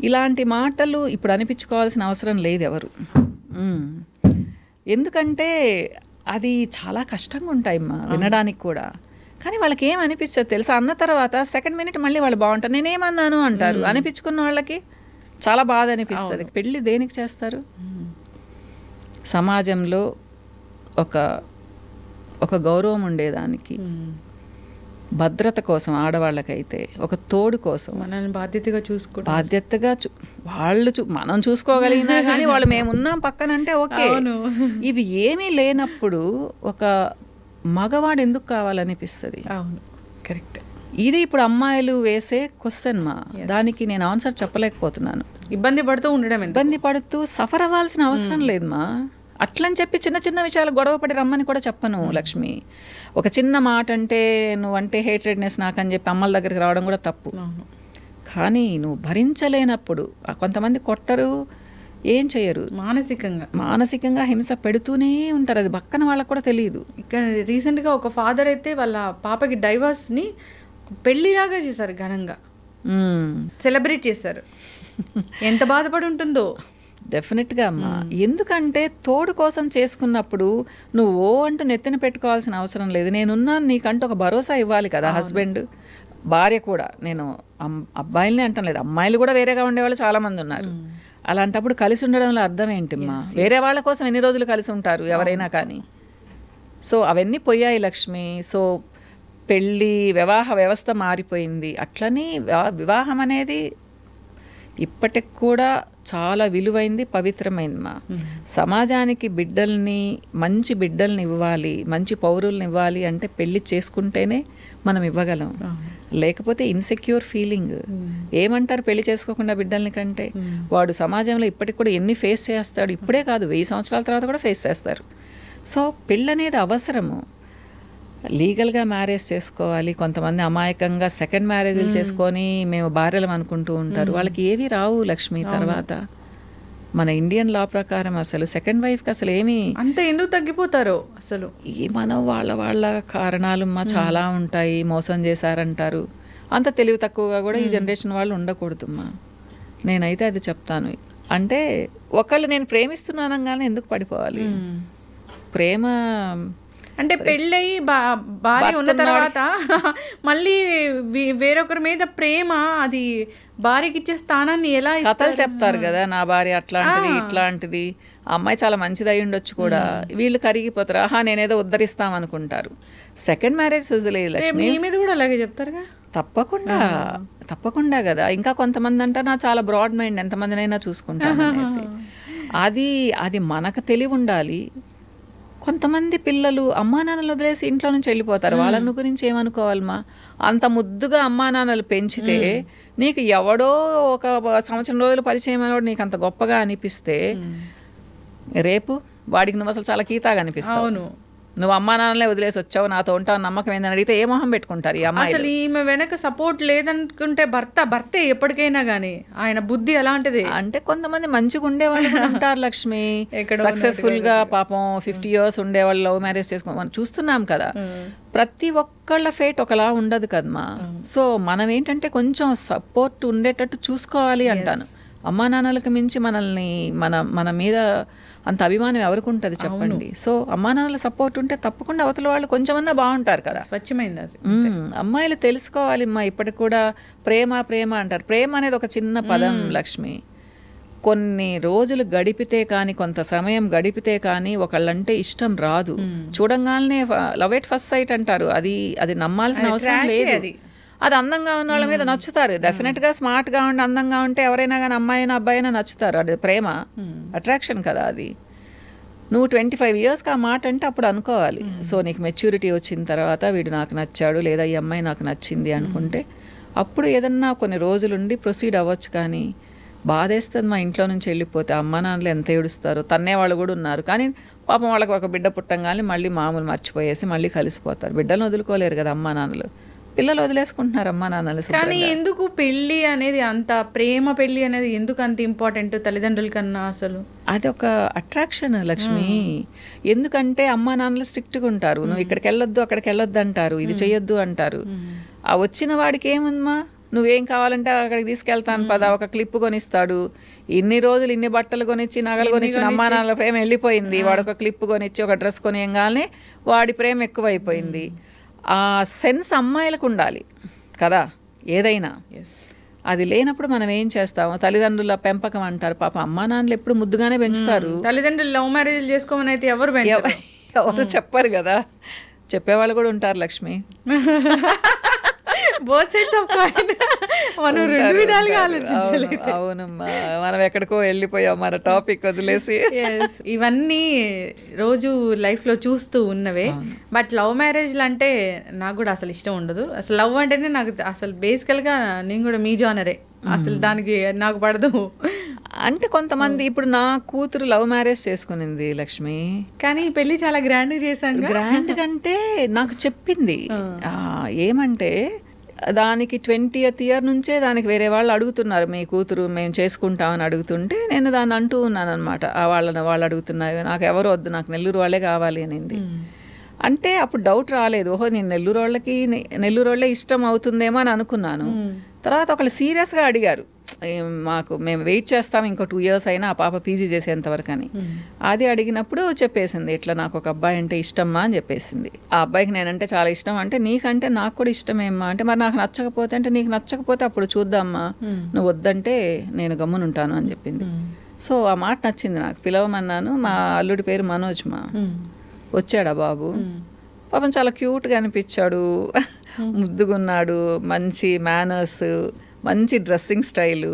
ఇలాంటి మాటలు ఇప్పుడు అనిపించుకోవాల్సిన అవసరం లేదు ఎవరు. ఎందుకంటే అది చాలా కష్టంగా ఉంటాయమ్మా వినడానికి కూడా. కానీ వాళ్ళకి ఏం అనిపిస్తుంది తెలుసా, అన్న తర్వాత సెకండ్ మినిట్ మళ్ళీ వాళ్ళు బాగుంటారు, నేనేమన్నాను అంటారు. అనిపించుకున్న వాళ్ళకి చాలా బాధ అనిపిస్తుంది. పెళ్ళి దేనికి చేస్తారు? సమాజంలో ఒక గౌరవం ఉండేదానికి, భద్రత కోసం ఆడవాళ్ళకైతే, ఒక తోడు కోసం, మనల్ని బాధ్యతగా వాళ్ళు మనం చూసుకోగలిగినా కానీ వాళ్ళు మేమున్నాం పక్కనంటే ఓకే. ఇవి ఏమీ లేనప్పుడు ఒక మగవాడు ఎందుకు కావాలనిపిస్తుంది. అవును, కరెక్ట్. ఇది ఇప్పుడు అమ్మాయిలు వేసే క్వశ్చన్ మా, దానికి నేను ఆన్సర్ చెప్పలేకపోతున్నాను. ఇబ్బంది పడుతూ సఫర్ అవ్వాల్సిన అవసరం లేదు మా. అట్లని చెప్పి చిన్న చిన్న విషయాలు గొడవపడి రమ్మని కూడా చెప్పను లక్ష్మి. ఒక చిన్న మాట అంటే నువ్వంటే హేట్రెడ్నెస్ నాకని చెప్పి అమ్మల దగ్గరికి రావడం కూడా తప్పు. కానీ నువ్వు భరించలేనప్పుడు కొంతమంది కొట్టరు, ఏం చేయరు, మానసికంగా హింస పెడుతూనే ఉంటారు. అది పక్కన వాళ్ళకు కూడా తెలియదు. ఇక్కడ రీసెంట్గా ఒక ఫాదర్ అయితే వాళ్ళ పాపకి డైవర్స్ని పెళ్లిలాగా చేశారు, ఘనంగా సెలబ్రేట్ చేశారు. ఎంత బాధపడి ఉంటుందో. డెఫినెట్గా అమ్మా. ఎందుకంటే తోడు కోసం చేసుకున్నప్పుడు నువ్వు ఓ అంటూ నెత్తిన పెట్టుకోవాల్సిన అవసరం లేదు. నేనున్నాను నీకంటూ ఒక భరోసా ఇవ్వాలి కదా హస్బెండ్, భార్య కూడా. నేను అబ్బాయిలనే అంటాం లేదు, అమ్మాయిలు కూడా వేరేగా ఉండేవాళ్ళు చాలామంది ఉన్నారు. అలాంటప్పుడు కలిసి ఉండడంలో అర్థం ఏంటమ్మా? వేరే వాళ్ళ కోసం ఎన్ని రోజులు కలిసి ఉంటారు ఎవరైనా కానీ. సో అవన్నీ పోయాయి లక్ష్మి. సో పెళ్ళి వివాహ వ్యవస్థ మారిపోయింది. అట్లని వివాహం అనేది ఇప్పటికి కూడా చాలా విలువైంది, పవిత్రమైంది మా. సమాజానికి మంచి బిడ్డల్ని ఇవ్వాలి, మంచి పౌరుల్ని ఇవ్వాలి అంటే పెళ్లి చేసుకుంటేనే మనం ఇవ్వగలం. లేకపోతే ఇన్సెక్యూర్ ఫీలింగ్. ఏమంటారు పెళ్లి చేసుకోకుండా బిడ్డల్ని కంటే? వాడు సమాజంలో ఇప్పటికి కూడా ఎన్ని ఫేస్ చేస్తాడు, ఇప్పుడే కాదు 1000 సంవత్సరాల తర్వాత కూడా ఫేస్ చేస్తారు. సో పెళ్ళి అనేది అవసరము. లీగల్గా మ్యారేజ్ చేసుకోవాలి. కొంతమంది అమాయకంగా సెకండ్ మ్యారేజ్లు చేసుకొని మేము భార్యలం అనుకుంటూ ఉంటారు. వాళ్ళకి ఏవి రావు లక్ష్మి. తర్వాత మన ఇండియన్ లా ప్రకారం అసలు సెకండ్ వైఫ్కి అసలు ఏమి అంత ఎందుకు తగ్గిపోతారో అసలు. మనం వాళ్ళ కారణాలు చాలా ఉంటాయి. మోసం చేశారంటారు. అంత తెలివి తక్కువగా కూడా ఈ జనరేషన్ వాళ్ళు ఉండకూడదుమ్మా. నేనైతే అది చెప్తాను. అంటే ఒకళ్ళు నేను ప్రేమిస్తున్నానగానే ఎందుకు పడిపోవాలి? ప్రేమ అంటే పెళ్ళయి భార్య ఉన్న తర్వాత మళ్ళీ వేరొకరి మీద ప్రేమ, అది భార్యకి ఇచ్చే స్థానాన్ని ఎలా కథలు చెప్తారు కదా, నా భార్య అట్లాంటిది ఇట్లాంటిది, ఆ అమ్మాయి చాలా మంచిది అయి ఉండొచ్చు కూడా. వీళ్ళు కరిగిపోతారు, ఆహా నేనేదో ఉద్ధరిస్తామనుకుంటారు. సెకండ్ మ్యారేజ్ వదిలేదు లక్ష్మి. మీద కూడా అలాగే చెప్తారుగా. తప్పకుండా కదా. ఇంకా కొంతమంది అంటారు నా చాలా బ్రాడ్ మైండ్, ఎంతమందినైనా చూసుకుంటాను అనేసి. అది మనకు తెలివి ఉండాలి. కొంతమంది పిల్లలు అమ్మా నాన్నలు వదిలేసి ఇంట్లో నుంచి వెళ్ళిపోతారు. వాళ్ళని గురించి ఏమనుకోవాలమ్మా? అంత ముద్దుగా అమ్మా నాన్నలు పెంచితే నీకు ఎవడో ఒక సంవత్సరం రోజులు పరిచయం అయినవాడు నీకు అంత గొప్పగా అనిపిస్తే రేపు వాడికి నువ్వు అసలు చాలా కీతాగా అనిపిస్తావు. నువ్వు అమ్మా నాన్నలే వదిలేసి వచ్చావు, నాతో ఉంటావు, నమ్మకం ఏందని అడిగితే ఏ మొహం పెట్టుకుంటారు ఈ అమ్మాయి? అసలు ఈమె వెనక సపోర్ట్ లేదనుకుంటే భర్తే ఎప్పటికైనా కానీ ఆయన బుద్ధి అలాంటిది. అంటే కొంతమంది మంచిగా ఉండేవాళ్ళు ఉంటారు లక్ష్మి, సక్సెస్ఫుల్ గా పాపం 50 years ఉండేవాళ్ళు లవ్ మ్యారేజ్ చేసుకో మనం చూస్తున్నాం కదా. ప్రతి ఒక్కళ్ళ ఫేట్ ఒకలా ఉండదు కదమ్మా. సో మనం ఏంటంటే కొంచెం సపోర్ట్ ఉండేటట్టు చూసుకోవాలి అంటాను. అమ్మా నాన్నలకు మించి మనల్ని మన మీద అంత అభిమానం ఎవరికి ఉంటుంది చెప్పండి. సో అమ్మా నాన్నల సపోర్ట్ ఉంటే తప్పకుండా అవతల వాళ్ళు కొంచెమన్నా బాగుంటారు కదా. స్వచ్ఛమైంది అది. అమ్మాయిలు తెలుసుకోవాలి అమ్మా. ఇప్పటికి కూడా ప్రేమ అంటారు. ప్రేమ అనేది ఒక చిన్న పదం లక్ష్మి. కొన్ని రోజులు గడిపితే కానీ, కొంత సమయం గడిపితే కానీ ఒకళ్ళంటే ఇష్టం రాదు. చూడంగానే లవ్ ఎట్ ఫస్ట్ సైట్ అంటారు. అది నమ్మాల్సిన అవసరం లేదు. అది అందంగా ఉన్న వాళ్ళ మీద నచ్చుతారు. డెఫినెట్గా స్మార్ట్గా ఉండి అందంగా ఉంటే ఎవరైనా కానీ అమ్మాయి అయినా అబ్బాయి అయినా నచ్చుతారు. అది ప్రేమ, అట్రాక్షన్ కదా. అది నువ్వు 25 yearsకి ఆ మాట అంటే అప్పుడు అనుకోవాలి. సో నీకు మెచ్యూరిటీ వచ్చిన తర్వాత వీడు నాకు నచ్చాడు లేదా ఈ అమ్మాయి నాకు నచ్చింది అనుకుంటే అప్పుడు ఏదన్నా కొన్ని రోజులుండి ప్రొసీడ్ అవ్వచ్చు. కానీ బాధేస్తుంది మా ఇంట్లో నుంచి వెళ్ళిపోతే. అమ్మ నాన్నలు ఎంత ఏడుస్తారు. తన్నే వాళ్ళు కూడా ఉన్నారు. కానీ పాపం వాళ్ళకి ఒక బిడ్డ పుట్టంగానే మళ్ళీ మామూలు మర్చిపోయేసి మళ్ళీ కలిసిపోతారు. బిడ్డలను వదులుకోలేరు కదా అమ్మా నాన్నలు. పిల్లలు వదిలేసుకుంటున్నారు అమ్మా నాన్నలు. కానీ ఎందుకు పెళ్ళి అనేది అంత పెళ్ళి అనేది ఎందుకు అంత ఇంపార్టెంట్ తల్లిదండ్రుల కన్నా? అసలు అది ఒక అట్రాక్షన్ లక్ష్మి. ఎందుకంటే అమ్మా నాన్నలు స్ట్రిక్ట్గా ఉంటారు. నువ్వు ఇక్కడికి వెళ్ళొద్దు అక్కడికి వెళ్ళొద్దు అంటారు, ఇది చెయ్యొద్దు అంటారు. ఆ వచ్చిన వాడికి ఏముందమ్మా, నువ్వేం కావాలంటే అక్కడికి తీసుకెళ్తాను పదా, ఒక క్లిప్ కొనిస్తాడు. ఇన్ని రోజులు ఇన్ని బట్టలు కొనిచ్చి నగలు కొనిచ్చిన అమ్మా నాన్నల ప్రేమ వెళ్ళిపోయింది. వాడు ఒక క్లిప్ కొనిచ్చి ఒక డ్రెస్ కొనియంగానే వాడి ప్రేమ ఎక్కువైపోయింది. ఆ సెన్స్ అమ్మాయిలకు ఉండాలి కదా ఏదైనా. అది లేనప్పుడు మనం ఏం చేస్తాము? తల్లిదండ్రుల పెంపకం అంటారు. పాప అమ్మా నాన్నలు ఎప్పుడు ముద్దుగానే పెంచుతారు. తల్లిదండ్రులు లవ్ మ్యారేజ్ చేసుకోమని అయితే ఎవరు చెప్పరు కదా. చెప్పేవాళ్ళు కూడా ఉంటారు Lakshmi. Both sides of coin. మనం రెండు విధాలుగా ఆలోచించాలి. అవునమ్మా, మనం ఎక్కడికో వెళ్ళిపోయాం మన టాపిక్ వదిలేసి. ఇవన్నీ రోజు లైఫ్ లో చూస్తూ ఉన్నవే. బట్ లవ్ మ్యారేజ్లు అంటే నాకు కూడా అసలు ఇష్టం ఉండదు. అసలు లవ్ అంటేనే నాకు అసలు బేసికల్ గా నేను కూడా మీ జానరే, అసలు దానికి నాకు పడదు. అంటే కొంతమంది, ఇప్పుడు నా కూతురు లవ్ మ్యారేజ్ చేసుకునింది లక్ష్మి, కానీ పెళ్లి చాలా గ్రాండ్ చేశాను. గ్రాండ్ కంటే నాకు చెప్పింది ఏమంటే, దానికి 20th year నుంచే దానికి వేరే వాళ్ళు అడుగుతున్నారు, మీ కూతురు మేము చేసుకుంటామని అడుగుతుంటే నేను దాన్ని అంటూ ఉన్నాను అనమాట. వాళ్ళు అడుగుతున్నారు, నాకు ఎవరు వద్దు, నాకు నెల్లూరు వాళ్ళే కావాలి అనింది. అంటే అప్పుడు డౌట్ రాలేదు, ఓహో నేను నెల్లూరు వాళ్ళే ఇష్టం అవుతుందేమో అని అనుకున్నాను. తర్వాత ఒకళ్ళు సీరియస్గా అడిగారు, మేము వెయిట్ చేస్తాం ఇంకో 2 years అయినా ఆ పాప పీజీ చేసేంతవరకు అని. అది అడిగినప్పుడు చెప్పేసింది, ఇట్లా నాకు ఒక అబ్బాయి అంటే ఇష్టమ్మా అని చెప్పేసింది. ఆ అబ్బాయికి నేనంటే చాలా ఇష్టం. అంటే నీకంటే నాకు కూడా ఇష్టమేమ్మా అంటే, మరి నాకు నచ్చకపోతే అంటే, నీకు నచ్చకపోతే అప్పుడు చూద్దామ్మా, నువ్వు వద్దంటే నేను గమ్మునుంటాను అని చెప్పింది. సో ఆ మాట నచ్చింది నాకు. పిలవమన్నాను. మా అల్లుడి పేరు మనోజ్. వచ్చాడా బాబు, పాపం చాలా క్యూట్గా అనిపించాడు, ముద్దుగున్నాడు, మంచి మేనర్స్, మంచి డ్రెస్సింగ్ స్టైలు.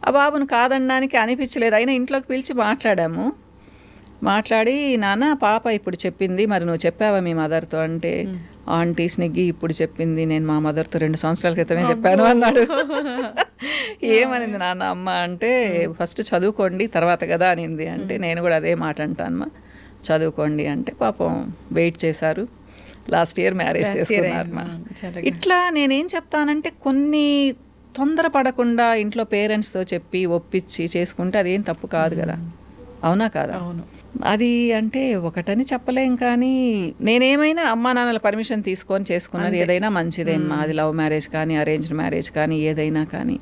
ఆ బాబును కాదనడానికి అనిపించలేదు. అయినా ఇంట్లోకి పిలిచి మాట్లాడి నాన్న పాప ఇప్పుడు చెప్పింది, మరి నువ్వు చెప్పావా మీ మదర్తో అంటే, ఆంటీ స్నిగ్గి ఇప్పుడు చెప్పింది, నేను మా మదర్తో 2 సంవత్సరాల క్రితమే చెప్పాను అన్నాడు. ఏమనింది నాన్న అమ్మ అంటే, ఫస్ట్ చదువుకోండి తర్వాత కదా అనింది. అంటే నేను కూడా అదే మాట అంటానమ్మా, చదువుకోండి అంటే పాపం వెయిట్ చేశారు. లాస్ట్ ఇయర్ మ్యారేజ్ చేసుకున్నారు. ఇట్లా నేనేం చెప్తానంటే, కొన్ని తొందరపడకుండా ఇంట్లో పేరెంట్స్తో చెప్పి ఒప్పించి చేసుకుంటే అదేం తప్పు కాదు కదా, అవునా కాదా? అవును. అది అంటే ఒకటని చెప్పలేం, కానీ నేనేమైనా అమ్మా నాన్నల పర్మిషన్ తీసుకొని చేసుకున్నది ఏదైనా మంచిదేమ్మా. అది లవ్ మ్యారేజ్ కానీ అరేంజ్డ్ మ్యారేజ్ కానీ ఏదైనా కానీ.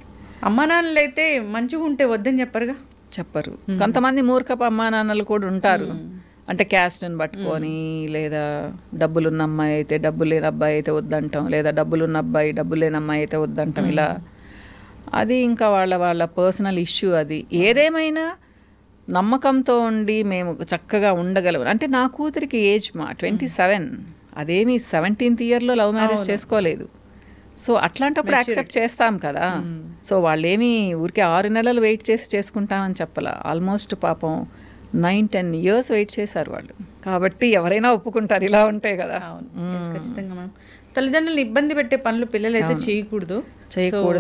అమ్మా నాన్నలు అయితే మంచిగా ఉంటే వద్దని చెప్పరు. కొంతమంది మూర్ఖపు అమ్మా నాన్నలు కూడా ఉంటారు. అంటే క్యాస్ట్ని పట్టుకొని, లేదా డబ్బులున్న అమ్మాయి అయితే డబ్బు లేని అబ్బాయి అయితే వద్దంటాం, లేదా డబ్బులున్న అబ్బాయి డబ్బు లేని అమ్మాయి అయితే వద్దంటాం. ఇలా అది ఇంకా వాళ్ళ పర్సనల్ ఇష్యూ. అది ఏదేమైనా నమ్మకంతో ఉండి మేము చక్కగా ఉండగలం. అంటే నా కూతురికి ఏజ్ 27, అదేమి 17th yearలో లవ్ మ్యారేజ్ చేసుకోలేదు. సో అట్లాంటప్పుడు యాక్సెప్ట్ చేస్తాం కదా. సో వాళ్ళేమి ఊరికే 6 నెలలు వెయిట్ చేసి చేసుకుంటామని చెప్పాల. ఆల్మోస్ట్ పాపం 9-10 years వెయిట్ చేశారు వాళ్ళు. కాబట్టి ఎవరైనా ఒప్పుకుంటారు ఇలా ఉంటే కదా. ఖచ్చితంగా మ్యామ్. తల్లిదండ్రులు ఇబ్బంది పెట్టే పనులు పిల్లలు అయితే చేయకూడదు.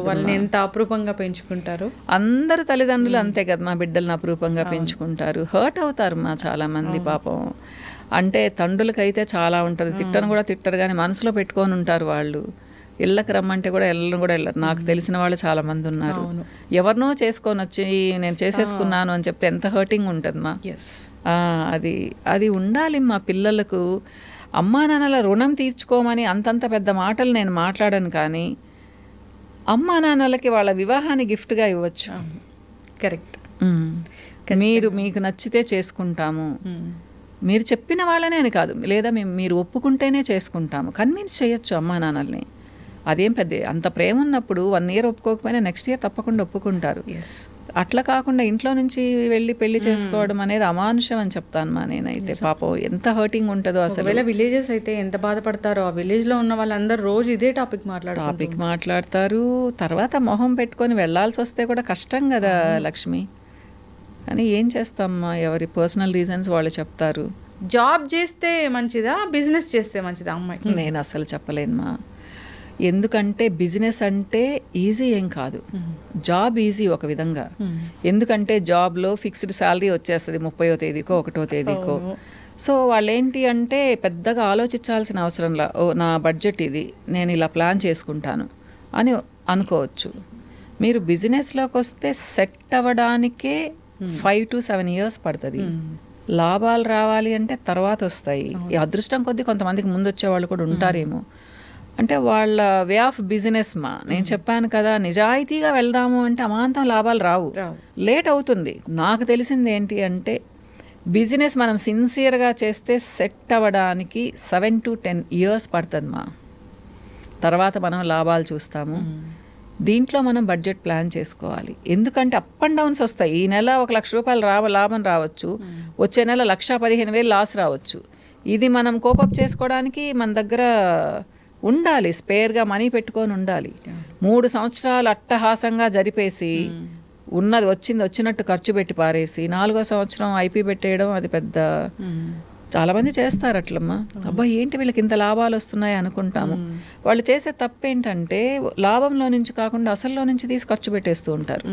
వాళ్ళని ఎంత అపురూపంగా పెంచుకుంటారు. అందరు తల్లిదండ్రులు అంతే కదా, మా బిడ్డలను అపురూపంగా పెంచుకుంటారు. హర్ట్ అవుతారు చాలా మంది పాపం. అంటే తండ్రులకైతే చాలా ఉంటుంది, తిట్టను కూడా తిట్టరు, కానీ మనసులో పెట్టుకొని ఉంటారు వాళ్ళు. ఇళ్ళకి రమ్మంటే కూడా వెళ్ళరు. నాకు తెలిసిన వాళ్ళు చాలా మంది ఉన్నారు. ఎవరినో చేసుకొని వచ్చి నేను చేసేసుకున్నాను అని చెప్తే ఎంత హర్టింగ్ ఉంటుందమ్మా. అది ఉండాలి మా పిల్లలకు. అమ్మా నాన్నల రుణం తీర్చుకోమని అంతంత పెద్ద మాటలు నేను మాట్లాడను, కానీ అమ్మా నాన్నలకి వాళ్ళ వివాహాన్ని గిఫ్ట్గా ఇవ్వచ్చు. కరెక్ట్. మీకు నచ్చితే చేసుకుంటాము, మీరు చెప్పిన వాళ్ళనే అని కాదు, లేదా మీరు ఒప్పుకుంటేనే చేసుకుంటాము, కన్విన్స్ చేయొచ్చు అమ్మా నాన్నల్ని. అదేం పెద్ద అంత ప్రేమ ఉన్నప్పుడు 1 year ఒప్పుకోకపోయినా నెక్స్ట్ ఇయర్ తప్పకుండా ఒప్పుకుంటారు. అట్లా కాకుండా ఇంట్లో నుంచి వెళ్ళి పెళ్లి చేసుకోవడం అనేది అమానుషం అని చెప్తాను నేనైతే. పాపం ఎంత హర్టింగ్ ఉంటుందో అసలు. విలేజెస్ అయితే ఎంత బాధపడతారో. ఆ విలేజ్ లో ఉన్న వాళ్ళందరూ రోజు ఇదే టాపిక్ మాట్లాడతారు. తర్వాత మొహం పెట్టుకొని వెళ్లాల్సి వస్తే కూడా కష్టం కదా లక్ష్మి. కానీ ఏం చేస్తామ్మా, ఎవరి పర్సనల్ రీజన్స్ వాళ్ళు చెప్తారు. జాబ్ చేస్తే మంచిదా, బిజినెస్ చేస్తే మంచిదా అమ్మాయి? నేను అసలు చెప్పలేనుమా. ఎందుకంటే బిజినెస్ అంటే ఈజీ ఏం కాదు, జాబ్ ఈజీ ఒక విధంగా. ఎందుకంటే జాబ్లో ఫిక్స్డ్ శాలరీ వచ్చేస్తుంది 30వ తేదీకో 1వ తేదీకో. సో వాళ్ళేంటి అంటే పెద్దగా ఆలోచించాల్సిన అవసరంలా, నా బడ్జెట్ ఇది, నేను ఇలా ప్లాన్ చేసుకుంటాను అని అనుకోవచ్చు. మీరు బిజినెస్లోకి వస్తే సెట్ అవ్వడానికే 5 to 7 years పడుతుంది. లాభాలు రావాలి అంటే తర్వాత వస్తాయి. ఈ అదృష్టం కొద్దీ కొంతమందికి ముందు వచ్చే వాళ్ళు కూడా ఉంటారేమో. అంటే వాళ్ళ వే ఆఫ్ బిజినెస్ నేను చెప్పాను కదా, నిజాయితీగా వెళ్దాము అంటే అమాంతం లాభాలు రావు, లేట్ అవుతుంది. నాకు తెలిసింది ఏంటి అంటే, బిజినెస్ మనం సిన్సియర్గా చేస్తే సెట్ అవ్వడానికి 7 to 10 years పడుతుంది తర్వాత మనం లాభాలు చూస్తాము. దీంట్లో మనం బడ్జెట్ ప్లాన్ చేసుకోవాలి. ఎందుకంటే అప్ అండ్ డౌన్స్ వస్తాయి. ఈ నెల 1 లక్ష రూపాయలు లాభం రావచ్చు, వచ్చే నెల 1,15,000 లాస్ రావచ్చు. ఇది మనం కోపప్ చేసుకోవడానికి మన దగ్గర ఉండాలి, స్పేర్గా మనీ పెట్టుకొని ఉండాలి. 3 సంవత్సరాలు అట్టహాసంగా జరిపేసి ఉన్నది వచ్చినట్టు ఖర్చు పెట్టి పారేసి 4వ సంవత్సరం ఐపీ పెట్టేయడం అది పెద్ద, చాలామంది చేస్తారు అట్లమ్మా. అబ్బా ఏంటి వీళ్ళకి ఇంత లాభాలు వస్తున్నాయి అనుకుంటాము. వాళ్ళు చేసే తప్పేంటంటే లాభంలో నుంచి కాకుండా అసల్లో నుంచి తీసి ఖర్చు పెట్టేస్తూ ఉంటారు.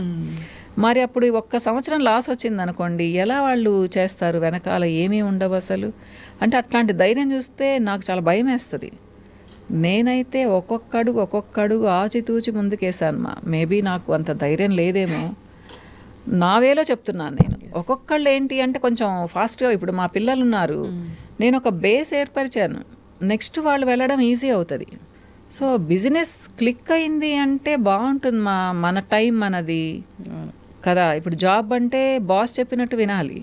మరి అప్పుడు 1 సంవత్సరం లాస్ వచ్చింది అనుకోండి, ఎలా వాళ్ళు చేస్తారు? వెనకాల ఏమీ ఉండవు అసలు. అంటే అట్లాంటి ధైర్యం చూస్తే నాకు చాలా భయం వేస్తుంది. నేనైతే ఒక్కొక్క అడుగు ఆచితూచి ముందుకేసాను. మేబీ నాకు అంత ధైర్యం లేదేమో, నా వేలో చెప్తున్నాను నేను. ఒక్కొక్కళ్ళు ఏంటి అంటే కొంచెం ఫాస్ట్గా, ఇప్పుడు మా పిల్లలు ఉన్నారు, నేను ఒక బేస్ ఏర్పరిచాను, నెక్స్ట్ వాళ్ళు వెళ్ళడం ఈజీ అవుతుంది. సో బిజినెస్ క్లిక్ అయింది అంటే బాగుంటుంది. మన టైం మనది కదా. ఇప్పుడు జాబ్ అంటే బాస్ చెప్పినట్టు వినాలి.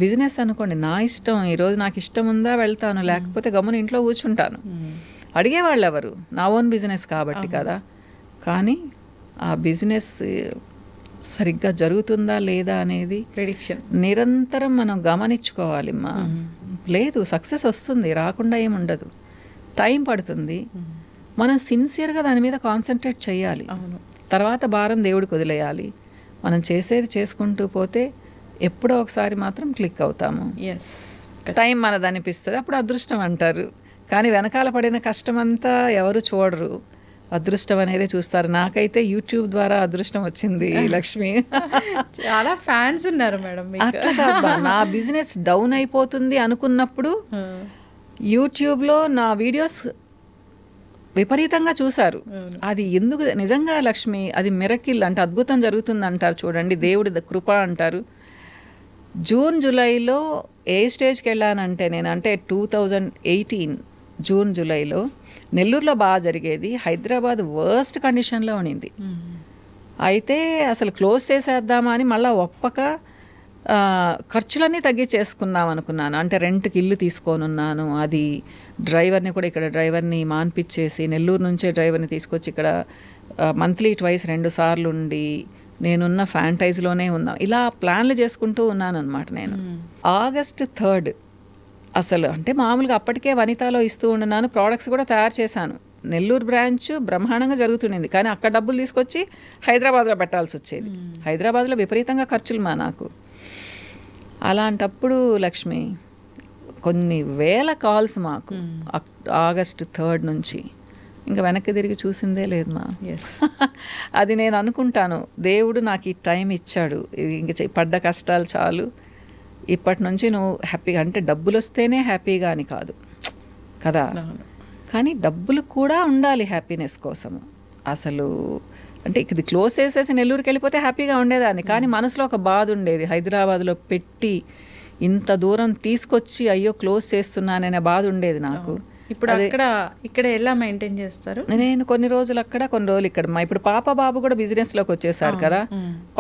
బిజినెస్ అనుకోండి, నా ఇష్టం, ఈరోజు నాకు ఇష్టం ఉందా వెళ్తాను, లేకపోతే గమ్మున ఇంట్లో కూర్చుంటాను. అడిగేవాళ్ళు ఎవరు? నా ఓన్ బిజినెస్ కాబట్టి కదా. కానీ ఆ బిజినెస్ సరిగ్గా జరుగుతుందా లేదా అనేది ప్రెడిక్షన్ నిరంతరం మనం గమనించుకోవాలి. లేదు, సక్సెస్ వస్తుంది, రాకుండా ఏముండదు, టైం పడుతుంది. మనం సిన్సియర్గా దాని మీద కాన్సన్ట్రేట్ చేయాలి. తర్వాత భారం దేవుడికి వదిలేయాలి. మనం చేసేది చేసుకుంటూ పోతే ఎప్పుడో ఒకసారి మాత్రం క్లిక్ అవుతాము. టైం మనది అనిపిస్తుంది, అప్పుడు అదృష్టం అంటారు. కానీ వెనకాల పడిన కష్టం అంతా ఎవరు చూడరు, అదృష్టం అనేది చూస్తారు. నాకైతే యూట్యూబ్ ద్వారా అదృష్టం వచ్చింది లక్ష్మి. చాలా ఫ్యాన్స్ ఉన్నారు మేడం. అట్లా కాదు, నా బిజినెస్ డౌన్ అయిపోతుంది అనుకున్నప్పుడు యూట్యూబ్లో నా వీడియోస్ విపరీతంగా చూశారు. అది ఎందుకు నిజంగా లక్ష్మి, అది మిరకిల్ అంటే అద్భుతం జరుగుతుంది అంటారు చూడండి, దేవుడి కృప అంటారు. జూన్ జూలైలో ఏ స్టేజ్కి వెళ్ళానంటే నేను, అంటే 2018 జూన్ జూలైలో నెల్లూరులో బాగా జరిగేది, హైదరాబాద్ వర్స్ట్ కండిషన్లో ఉండింది. అయితే అసలు క్లోజ్ చేసేద్దామా అని మళ్ళీ ఒప్పక ఖర్చులన్నీ తగ్గించేసుకుందాం అనుకున్నాను. అంటే రెంట్కి ఇల్లు తీసుకొని ఉన్నాను, అది డ్రైవర్ని కూడా ఇక్కడ డ్రైవర్ని మాన్పించేసి నెల్లూరు నుంచే డ్రైవర్ని తీసుకొచ్చి ఇక్కడ మంత్లీ ట్వైస్ 2 సార్లు ఉండి నేనున్న ఫ్రాంచైజీలోనే ఉందాం, ఇలా ప్లాన్లు చేసుకుంటూ ఉన్నాను అనమాట. నేను ఆగస్ట్ 3 అసలు అంటే మామూలుగా అప్పటికే వనితాలో ఇస్తూ ఉన్నాను, ప్రోడక్ట్స్ కూడా తయారు చేశాను. నెల్లూరు బ్రాంచ్ బ్రహ్మాండంగా జరుగుతుండింది, కానీ అక్కడ డబ్బులు తీసుకొచ్చి హైదరాబాద్లో పెట్టాల్సి వచ్చేది. హైదరాబాద్లో విపరీతంగా ఖర్చులు నాకు. అలాంటప్పుడు లక్ష్మి కొన్ని వేల కాల్స్ మాకు ఆగస్ట్ 3 నుంచి. ఇంకా వెనక్కి తిరిగి చూసిందే లేదు మా. అది నేను అనుకుంటాను, దేవుడు నాకు ఈ టైం ఇచ్చాడు, ఇంక పడ్డ కష్టాలు చాలు, ఇప్పటి నుంచి నువ్వు హ్యాపీగా, అంటే డబ్బులు వస్తేనే హ్యాపీగా అని కాదు కదా, కానీ డబ్బులు కూడా ఉండాలి హ్యాపీనెస్ కోసము. అసలు అంటే ఇది క్లోజ్ చేసేసి నెల్లూరుకి వెళ్ళిపోతే హ్యాపీగా ఉండేదాన్ని, కానీ మనసులో ఒక బాధ ఉండేది. హైదరాబాద్లో పెట్టి ఇంత దూరం తీసుకొచ్చి అయ్యో క్లోజ్ చేస్తున్నాననే బాధ ఉండేది నాకు. ఇప్పుడు ఇక్కడ ఎలా మెయింటైన్ చేస్తారు? నేను కొన్ని రోజులు అక్కడ, కొన్ని రోజులు ఇక్కడ. ఇప్పుడు పాప బాబు కూడా బిజినెస్లోకి వచ్చేసారు కదా.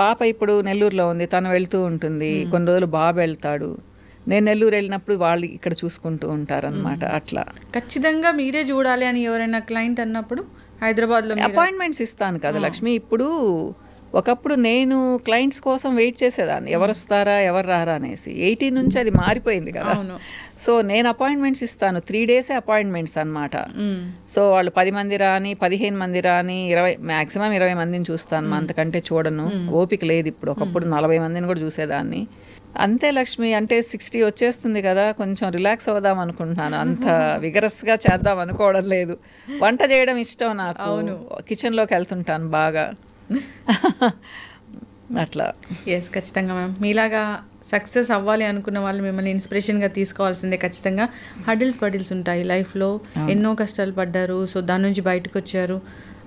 పాప ఇప్పుడు నెల్లూరులో ఉంది, తను వెళ్తూ ఉంటుంది, కొన్ని రోజులు బాబు వెళ్తాడు, నేను నెల్లూరు వెళ్ళినప్పుడు వాళ్ళు ఇక్కడ చూసుకుంటూ ఉంటారనమాట. అట్లా ఖచ్చితంగా మీరే చూడాలి అని ఎవరైనా క్లయింట్ అన్నప్పుడు హైదరాబాద్లో అపాయింట్మెంట్స్ ఇస్తాను కదా లక్ష్మి. ఇప్పుడు ఒకప్పుడు నేను క్లయింట్స్ కోసం వెయిట్ చేసేదాన్ని, ఎవరు వస్తారా ఎవరు రారా అనేసి. 18 నుంచి అది మారిపోయింది కదా. సో నేను అపాయింట్మెంట్స్ ఇస్తాను, 3 డేసే అపాయింట్మెంట్స్ అనమాట. సో వాళ్ళు 10 మంది రాని, 15 మంది రాని, 20 మ్యాక్సిమం 20 మందిని చూస్తాను, అంతకంటే చూడను, ఓపిక లేదు ఇప్పుడు. ఒకప్పుడు 40 మందిని కూడా చూసేదాన్ని. అంతే లక్ష్మి, అంటే 60 వచ్చేస్తుంది కదా, కొంచెం రిలాక్స్ అవుదాం అనుకుంటున్నాను, అంత విగరస్గా చేద్దాం అనుకోవడం లేదు. వంట చేయడం ఇష్టం నాకు, కిచెన్లోకి వెళ్తుంటాను బాగా. అట్లా. ఖచ్చితంగా మ్యామ్, మీలాగా సక్సెస్ అవ్వాలి అనుకున్న వాళ్ళు మిమ్మల్ని ఇన్స్పిరేషన్గా తీసుకోవాల్సిందే. ఖచ్చితంగా హడిల్స్ ఉంటాయి లైఫ్లో, ఎన్నో కష్టాలు పడ్డారు, సో దాని నుంచి బయటకు వచ్చారు.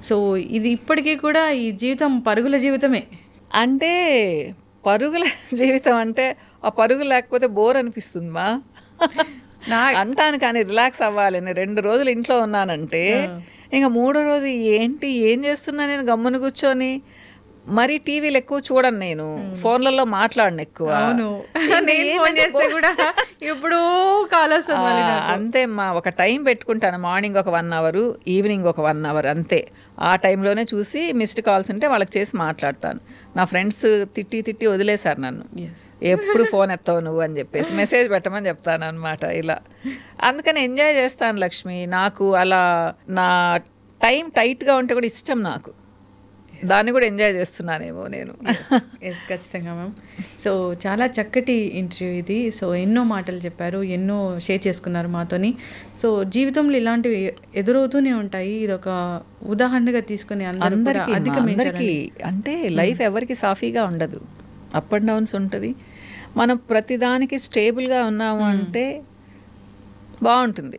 సో ఇది ఇప్పటికీ కూడా ఈ జీవితం పరుగుల జీవితమే. అంటే పరుగుల జీవితం అంటే ఆ పరుగు లేకపోతే బోర్ అనిపిస్తుంది మా అంటాను. కానీ రిలాక్స్ అవ్వాలి, నేను 2 రోజులు ఇంట్లో ఉన్నానంటే ఇంకా 3వ రోజు ఏం చేస్తున్నా నేను గమ్మున కూర్చొని మరి టీవీలు ఎక్కువ చూడను, నేను ఫోన్లలో మాట్లాడను ఎక్కువ. అవును, నేను ఫోన్ చేస్తే కూడా ఇప్పుడు కాల్ వస్తుంది. అంతే మా ఒక టైం పెట్టుకుంటాను, మార్నింగ్ ఒక 1 అవర్, ఈవినింగ్ ఒక 1 అవర్, అంతే. ఆ టైంలోనే చూసి మిస్డ్ కాల్స్ ఉంటే వాళ్ళకి చేసి మాట్లాడతాను. నా ఫ్రెండ్స్ తిట్టి వదిలేశారు నన్ను, ఎప్పుడు ఫోన్ ఎత్తావు నువ్వు అని చెప్పేసి మెసేజ్ పెట్టమని చెప్తాను అనమాట. ఇలా అందుకని ఎంజాయ్ చేస్తాను లక్ష్మి. నాకు అలా నా టైం టైట్గా ఉంటే కూడా ఇష్టం నాకు, దాన్ని కూడా ఎంజాయ్ చేస్తున్నానేమో నేను. ఖచ్చితంగా మ్యామ్. సో చాలా చక్కటి ఇంటర్వ్యూ ఇది. సో ఎన్నో మాటలు చెప్పారు, ఎన్నో షేర్ చేసుకున్నారు మాతోని. సో జీవితంలో ఇలాంటివి ఎదురవుతూనే ఉంటాయి, ఇది ఒక ఉదాహరణగా తీసుకుని అందరికీ అంటే లైఫ్ ఎవరికి సాఫీగా ఉండదు, అప్ అండ్ డౌన్స్ ఉంటుంది. మనం ప్రతిదానికి స్టేబుల్గా ఉన్నాము అంటే బాగుంటుంది.